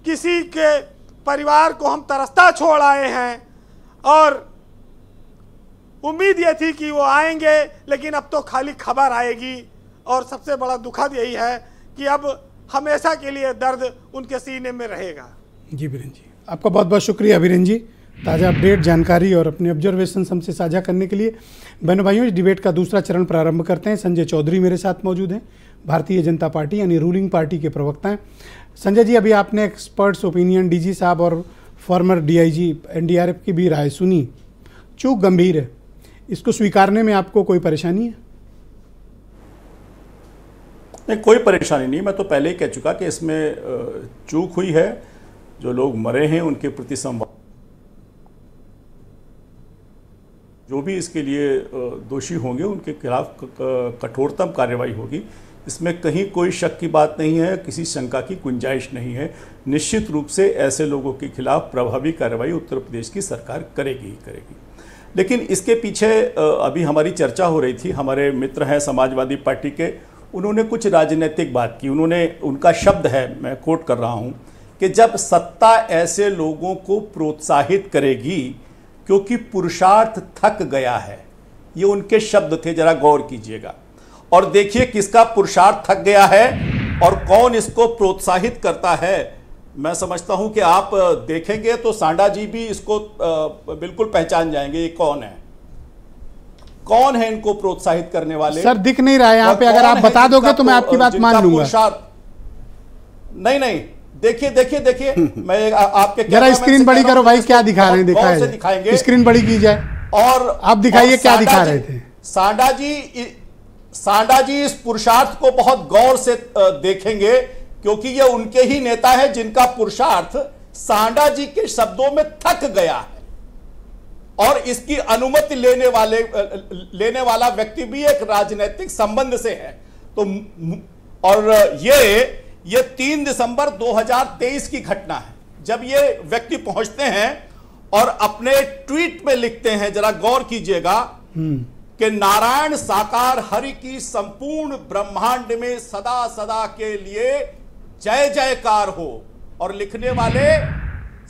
किसी के परिवार को हम तरसता छोड़ आए हैं, और उम्मीद ये थी कि वो आएंगे, लेकिन अब तो खाली खबर आएगी। और सबसे बड़ा दुखद यही है कि अब हमेशा के लिए दर्द उनके सीने में रहेगा। जी वीरेंद्र जी, आपका बहुत बहुत शुक्रिया वीरेंद्र जी, ताज़ा अपडेट, जानकारी और अपने ऑब्जर्वेशन हमसे साझा करने के लिए। बहनों भाइयों, इस डिबेट का दूसरा चरण प्रारंभ करते हैं। संजय चौधरी मेरे साथ मौजूद हैं, भारतीय जनता पार्टी यानी रूलिंग पार्टी के प्रवक्ता हैं। संजय जी, अभी आपने एक्सपर्ट्स ओपिनियन, डीजी साहब और फॉर्मर डीआईजी एनडीआरएफ की भी राय सुनी। चूक गंभीर है, इसको स्वीकारने में आपको कोई परेशानी है? नहीं, कोई परेशानी नहीं। मैं तो पहले ही कह चुका कि इसमें चूक हुई है। जो लोग मरे हैं उनके प्रति संवाद, जो भी इसके लिए दोषी होंगे उनके खिलाफ कठोरतम कार्रवाई होगी। इसमें कहीं कोई शक की बात नहीं है, किसी शंका की गुंजाइश नहीं है। निश्चित रूप से ऐसे लोगों के खिलाफ प्रभावी कार्रवाई उत्तर प्रदेश की सरकार करेगी ही करेगी। लेकिन इसके पीछे अभी हमारी चर्चा हो रही थी, हमारे मित्र हैं समाजवादी पार्टी के, उन्होंने कुछ राजनीतिक बात की। उनका शब्द है, मैं कोट कर रहा हूं, कि जब सत्ता ऐसे लोगों को प्रोत्साहित करेगी क्योंकि पुरुषार्थ थक गया है, ये उनके शब्द थे। जरा गौर कीजिएगा और देखिए किसका पुरुषार्थ थक गया है और कौन इसको प्रोत्साहित करता है। मैं समझता हूं कि आप देखेंगे तो सांडा जी भी इसको बिल्कुल पहचान जाएंगे, ये कौन है, कौन है इनको प्रोत्साहित करने वाले। सर दिख नहीं रहा है यहाँ पे, अगर आप बता दोगे तो मैं आपकी बात मान लूंगा। नहीं, देखिए मैं आपके जरा स्क्रीन बड़ी करो भाई, क्या दिखा रहे हैं, दिखाएंगे, स्क्रीन बड़ी की जाए और आप दिखाइए क्या दिखा रहे थे। सांडा जी इस पुरुषार्थ को बहुत गौर से देखेंगे, क्योंकि ये उनके ही नेता है जिनका पुरुषार्थ सांडा जी के शब्दों में थक गया है। और इसकी अनुमति लेने वाला व्यक्ति भी एक राजनीतिक संबंध से है। तो और ये 3 दिसंबर 2023 की घटना है, जब ये व्यक्ति पहुंचते हैं और अपने ट्वीट में लिखते हैं, जरा गौर कीजिएगा, कि नारायण साकार हरि की संपूर्ण ब्रह्मांड में सदा सदा के लिए जय जयकार हो। और लिखने वाले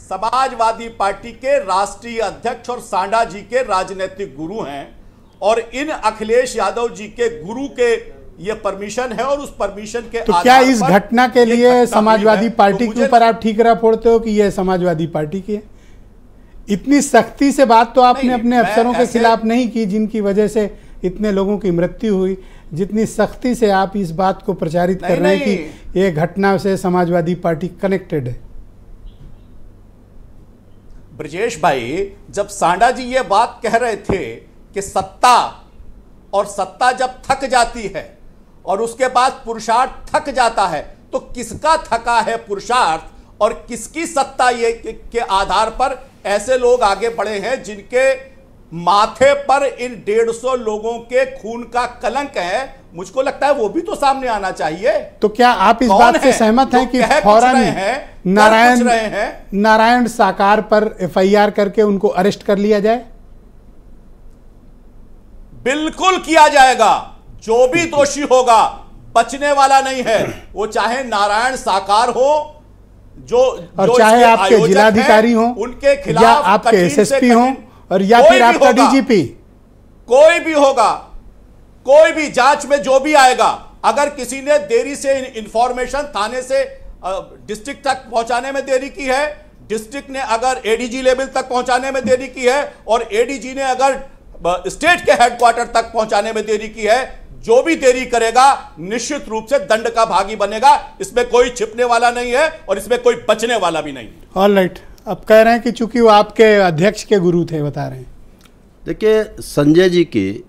समाजवादी पार्टी के राष्ट्रीय अध्यक्ष और सांडा जी के राजनीतिक गुरु हैं, और इन अखिलेश यादव जी के गुरु के ये परमिशन है, और उस परमिशन के तो क्या इस घटना के लिए समाजवादी पार्टी के ऊपर आप ठीकरा फोड़ते हो कि यह समाजवादी पार्टी की है? इतनी सख्ती से बात तो आपने अपने अफसरों के खिलाफ नहीं की जिनकी वजह से इतने लोगों की मृत्यु हुई, जितनी सख्ती से आप इस बात को प्रचारित कर रहे हैं कि ये घटना से समाजवादी पार्टी कनेक्टेड है। ब्रजेश भाई, जब सांडा जी ये बात कह रहे थे कि सत्ता जब थक जाती है और उसके बाद पुरुषार्थ थक जाता है, तो किसका थका है पुरुषार्थ और किसकी सत्ता ये के आधार पर ऐसे लोग आगे बढ़े हैं जिनके माथे पर इन 150 लोगों के खून का कलंक है? मुझको लगता है वो भी तो सामने आना चाहिए। तो क्या आप इस बात से सहमत हैं कि फौरन नारायण साकार पर एफआईआर करके उनको अरेस्ट कर लिया जाए? बिल्कुल किया जाएगा। जो भी दोषी होगा बचने वाला नहीं है, वो चाहे नारायण साकार हो, जो चाहे आपके जिलाधिकारी हो, उनके खिलाफ या आपके एसएसपी हो, और या फिर आपका डीजीपी, कोई भी होगा, कोई भी जांच में जो भी आएगा, अगर किसी ने देरी से इंफॉर्मेशन थाने से डिस्ट्रिक्ट तक पहुंचाने में देरी की है, डिस्ट्रिक्ट ने अगर एडीजी लेवल तक पहुंचाने में देरी की है, और एडीजी ने अगर स्टेट के हेडक्वार्टर तक पहुंचाने में देरी की है, जो भी देरी करेगा निश्चित रूप से दंड का भागी बनेगा। इसमें कोई छिपने वाला नहीं है और इसमें कोई बचने वाला भी नहीं। ऑलराइट, अब कह रहे हैं कि चूंकि वो आपके अध्यक्ष के गुरु थे, बता रहे हैं। देखिए, संजय जी की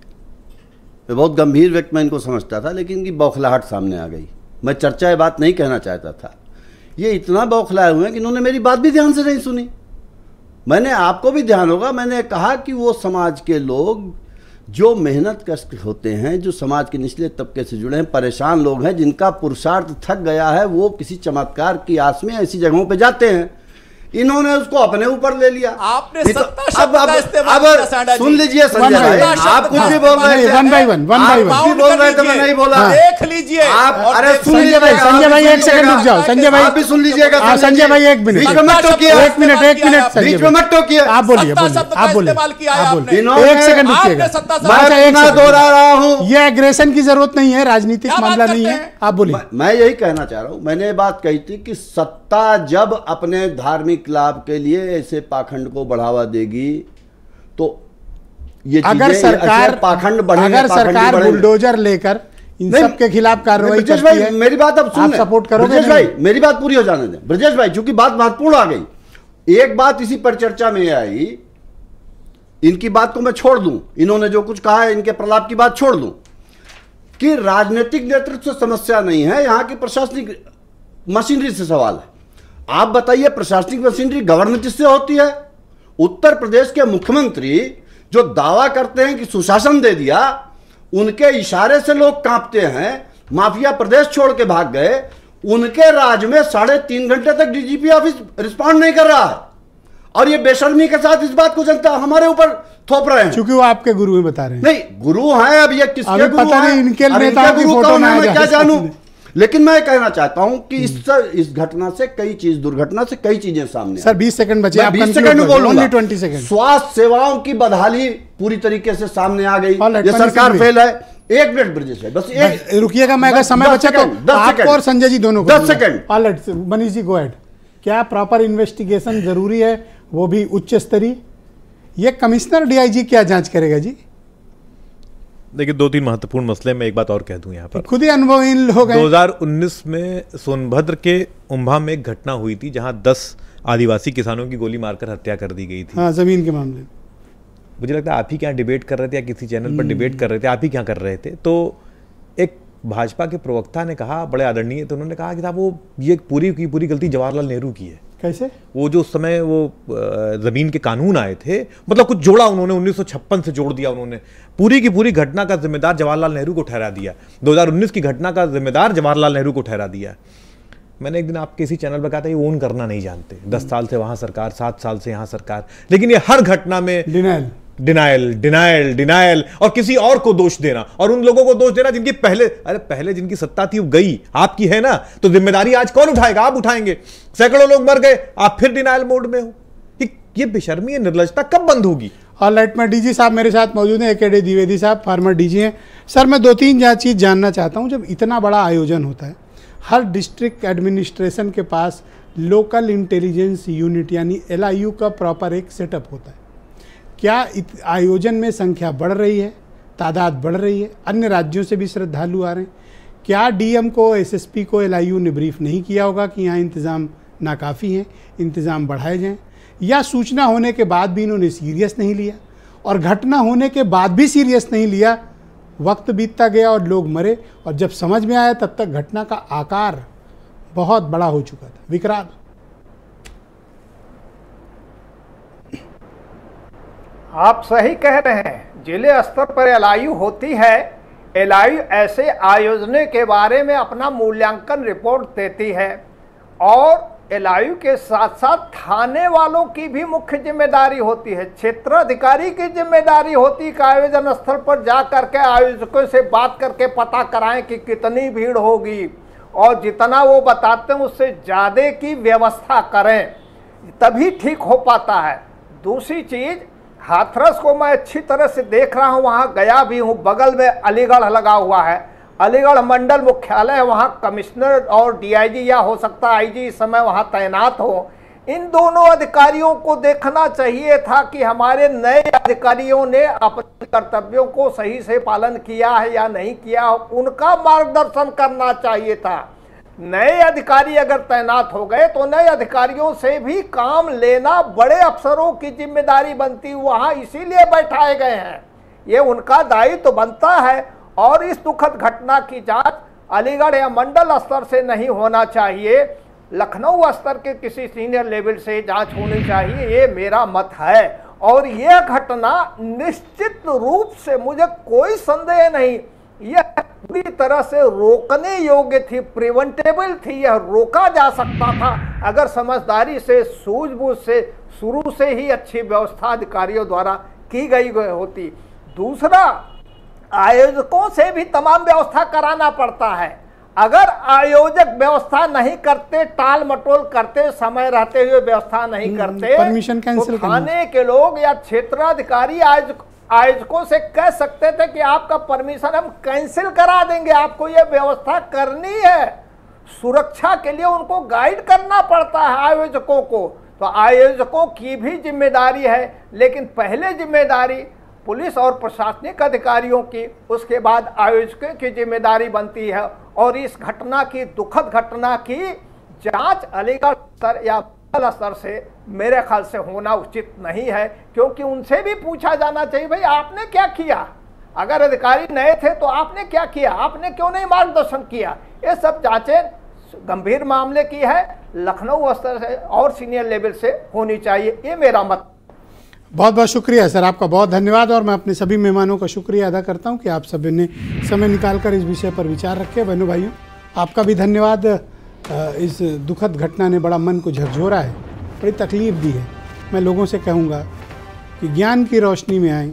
बहुत गंभीर व्यक्ति मैं इनको समझता था, लेकिन इनकी बौखलाहट सामने आ गई। मैं चर्चा बात नहीं कहना चाहता था। ये इतना बौखलाए हुए हैं कि इन्होंने मेरी बात भी ध्यान से नहीं सुनी। मैंने, आपको भी ध्यान होगा, मैंने कहा कि वो समाज के लोग जो मेहनत कष्ट होते हैं, जो समाज के निचले तबके से जुड़े हैं, परेशान लोग हैं, जिनका पुरुषार्थ थक गया है, वो किसी चमत्कार की आस में ऐसी जगहों पे जाते हैं। इन्होंने उसको अपने ऊपर ले लिया। आपने सत्ता शब्द का इस्तेमाल किया सांडा जी। सुन लीजिए संजय भाई, आप कुछ भी बोल रहे थे, वन बाय वन बोल रहे थे, मैं नहीं बोला। देख लीजिए आप, अरे संजय भाई एक सेकंड रुक जाओ। संजय भाई आप भी सुन लीजिएगा। संजय भाई एक मिनट, एक मिनट, बीच में मत टोकिए। आप बोलिए, एक सेकंड रुकिएगा। मैं दोहरा रहा हूँ, ये एग्रेशन की जरूरत नहीं है, राजनीतिक मामला नहीं है। आप बोलिए। मैं यही कहना चाह रहा हूँ। मैंने ये बात कही थी कि सत्ता जब अपने धार्मिक लाभ के लिए ऐसे पाखंड को बढ़ावा देगी, तो ये अगर सरकार पाखंड बढ़ेगा, अगर सरकार बुलडोजर लेकर इन सब के खिलाफ कार्रवाई करती है, मेरी बात अब सुन, सपोर्ट करोगे? ब्रजेश भाई, मेरी बात पूरी हो जाने दें ब्रजेश भाई, क्योंकि बात महत्वपूर्ण आ गई। एक बात इसी पर चर्चा में आई, इनकी बात को मैं छोड़ दूं, इन्होंने जो कुछ कहा है, इनके प्रलाप की बात छोड़ दूं, कि राजनीतिक नेतृत्व से समस्या नहीं है, यहां की प्रशासनिक मशीनरी से सवाल है। आप बताइए, प्रशासनिक मशीनरी गवर्न किससे होती है? उत्तर प्रदेश के मुख्यमंत्री जो दावा करते हैं कि सुशासन दे दिया, उनके इशारे से लोग कांपते हैं। माफिया प्रदेश छोड़ के भाग गए, उनके राज में 3.5 घंटे तक डीजीपी ऑफिस रिस्पॉन्ड नहीं कर रहा है, और ये बेशर्मी के साथ इस बात को जनता हमारे ऊपर थोप रहे हैं। क्योंकि वो आपके गुरु ही बता रहे हैं। नहीं, गुरु हैं, अब ये किसके गुरु हैं, इनके नेताओं की फोटो मैं क्या जानूं। लेकिन मैं कहना चाहता हूं कि इस घटना से दुर्घटना से कई चीजें सामने। सर 20 सेकंड बचे, आप 20 सेकंड में बोलूंगा। 20 सेकंड। स्वास्थ्य सेवाओं की बदहाली पूरी तरीके से सामने आ गई। ये सरकार फेल है। एक मिनट ब्रजेश है, बस एक रुकिएगा, मैं अगर समय बचा तो आपको और संजय जी दोनों को 10 second. Alright Manish ji, go ahead. क्या प्रॉपर इन्वेस्टिगेशन जरूरी है, वो भी उच्च स्तरीय? ये कमिश्नर डीआईजी क्या जांच करेगा जी? देखिए, 2-3 महत्वपूर्ण मसले में एक बात और कह दूं यहाँ पर। खुद ही अनुभवहीन लोग हैं। 2019 में सोनभद्र के उम्भा में एक घटना हुई थी जहां 10 आदिवासी किसानों की गोली मारकर हत्या कर दी गई थी। हाँ, जमीन के मामले। मुझे लगता है आप ही क्या डिबेट कर रहे थे या किसी चैनल पर डिबेट कर रहे थे, आप ही क्या कर रहे थे, तो एक भाजपा के प्रवक्ता ने कहा, बड़े आदरणीय, तो उन्होंने कहा कि साहब वो ये पूरी की पूरी गलती जवाहरलाल नेहरू की है। कैसे? वो जो उस समय वो जमीन के कानून आए थे, मतलब कुछ जोड़ा उन्होंने, 1956 से जोड़ दिया उन्होंने। पूरी की पूरी घटना का जिम्मेदार जवाहरलाल नेहरू को ठहरा दिया। 2019 की घटना का जिम्मेदार जवाहरलाल नेहरू को ठहरा दिया। मैंने एक दिन आपके इसी चैनल पर कहा था, ये ओन करना नहीं जानते। 10 साल से वहां सरकार, 7 साल से यहाँ सरकार, लेकिन ये हर घटना में डिनायल डिनायल डिनायल और किसी और को दोष देना, और उन लोगों को दोष देना जिनकी पहले जिनकी सत्ता थी वो गई, आपकी है ना, तो जिम्मेदारी आज कौन उठाएगा? आप उठाएंगे। सैकड़ों लोग मर गए, आप फिर डिनायल मोड में हो। ये बेशर्मी है, निर्लजता कब बंद होगी? ऑलराइट, मैं डीजी साहब मेरे साथ मौजूद हैं, AKD द्विवेदी साहब, फार्मर डीजी हैं। सर, मैं 2-3 चीज़ जानना चाहता हूं। जब इतना बड़ा आयोजन होता है, हर डिस्ट्रिक्ट एडमिनिस्ट्रेशन के पास लोकल इंटेलिजेंस यूनिट यानी LIU का प्रॉपर एक सेटअप होता है। क्या आयोजन में संख्या बढ़ रही है, तादाद बढ़ रही है? अन्य राज्यों से भी श्रद्धालु आ रहे हैं। क्या DM को, SSP को LIU ने ब्रीफ नहीं किया होगा कि यहाँ इंतज़ाम नाकाफ़ी हैं, इंतज़ाम बढ़ाए जाएँ? या सूचना होने के बाद भी इन्होंने सीरियस नहीं लिया, और घटना होने के बाद भी सीरियस नहीं लिया, वक्त बीतता गया और लोग मरे, और जब समझ में आया तब तक घटना का आकार बहुत बड़ा हो चुका था, विकराल। आप सही कह रहे हैं, जिले स्तर पर LIU होती है। LIU ऐसे आयोजनों के बारे में अपना मूल्यांकन रिपोर्ट देती है, और LIU के साथ साथ थाने वालों की भी मुख्य जिम्मेदारी होती है, क्षेत्राधिकारी की जिम्मेदारी होती है कि आयोजन स्थल पर जा करके आयोजकों से बात करके पता कराएं कि कितनी भीड़ होगी, और जितना वो बताते हैं उससे ज़्यादा की व्यवस्था करें, तभी ठीक हो पाता है। दूसरी चीज़, हाथरस को मैं अच्छी तरह से देख रहा हूँ, वहाँ गया भी हूँ, बगल में अलीगढ़ लगा हुआ है, अलीगढ़ मंडल मुख्यालय है, वहाँ कमिश्नर और DIG या हो सकता है IG इस समय वहाँ तैनात हो। इन दोनों अधिकारियों को देखना चाहिए था कि हमारे नए अधिकारियों ने अपने कर्तव्यों को सही से पालन किया है या नहीं किया, उनका मार्गदर्शन करना चाहिए था। नए अधिकारी अगर तैनात हो गए तो नए अधिकारियों से भी काम लेना बड़े अफसरों की जिम्मेदारी बनती, वहाँ इसीलिए बैठाए गए हैं, ये उनका दायित्व तो बनता है। और इस दुखद घटना की जांच अलीगढ़ या मंडल स्तर से नहीं होना चाहिए, लखनऊ स्तर के किसी सीनियर लेवल से जांच होनी चाहिए, ये मेरा मत है। और यह घटना निश्चित रूप से, मुझे कोई संदेह नहीं, यह पूरी तरह से रोकने योग्य थी, प्रिवेंटेबल थी, यह रोका जा सकता था अगर समझदारी से, सूझबूझ से शुरू से ही अच्छी व्यवस्था अधिकारियों द्वारा की गई होती। दूसरा, आयोजकों से भी तमाम व्यवस्था कराना पड़ता है। अगर आयोजक व्यवस्था नहीं करते, टाल मटोल करते, समय रहते हुए व्यवस्था नहीं करते, परमिशन कैंसिल, तो थाने के लोग या क्षेत्राधिकारी आयोजकों से कह सकते थे कि आपका परमिशन हम कैंसिल करा देंगे, आपको यह व्यवस्था करनी है। सुरक्षा के लिए उनको गाइड करना पड़ता है आयोजकों को, तो आयोजकों की भी जिम्मेदारी है। लेकिन पहले जिम्मेदारी पुलिस और प्रशासनिक अधिकारियों की, उसके बाद आयोजकों की जिम्मेदारी बनती है। और इस घटना की, दुखद घटना की जांच अलीगढ़ स्तर या मंडल स्तर से मेरे ख्याल से होना उचित नहीं है, क्योंकि उनसे भी पूछा जाना चाहिए, भाई आपने क्या किया? अगर अधिकारी नए थे तो आपने क्या किया, आपने क्यों नहीं मार्गदर्शन किया? ये सब जांचें गंभीर मामले की है, लखनऊ स्तर से और सीनियर लेवल से होनी चाहिए, ये मेरा मत। बहुत बहुत शुक्रिया सर, आपका बहुत धन्यवाद। और मैं अपने सभी मेहमानों का शुक्रिया अदा करता हूं कि आप सभी ने समय निकालकर इस विषय पर विचार रखे। बहनों भाइयों, आपका भी धन्यवाद। इस दुखद घटना ने बड़ा मन को झकझोरा है, बड़ी तकलीफ दी है। मैं लोगों से कहूँगा कि ज्ञान की रोशनी में आएँ,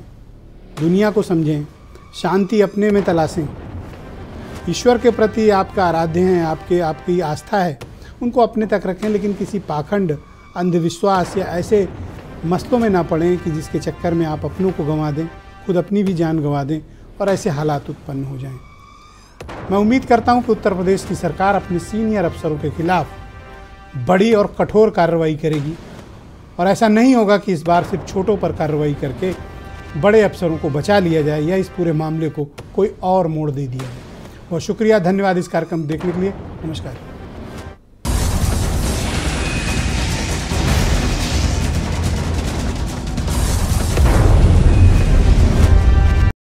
दुनिया को समझें, शांति अपने में तलाशें, ईश्वर के प्रति आपका आराध्य हैं, आपकी आस्था है, उनको अपने तक रखें, लेकिन किसी पाखंड, अंधविश्वास या ऐसे मसलों में ना पड़ें कि जिसके चक्कर में आप अपनों को गंवा दें, खुद अपनी भी जान गंवा दें और ऐसे हालात उत्पन्न हो जाएं। मैं उम्मीद करता हूं कि उत्तर प्रदेश की सरकार अपने सीनियर अफसरों के खिलाफ बड़ी और कठोर कार्रवाई करेगी, और ऐसा नहीं होगा कि इस बार सिर्फ छोटों पर कार्रवाई करके बड़े अफसरों को बचा लिया जाए या इस पूरे मामले को कोई और मोड़ दे दिया जाए। बहुत शुक्रिया, धन्यवाद इस कार्यक्रम देखने के लिए। नमस्कार।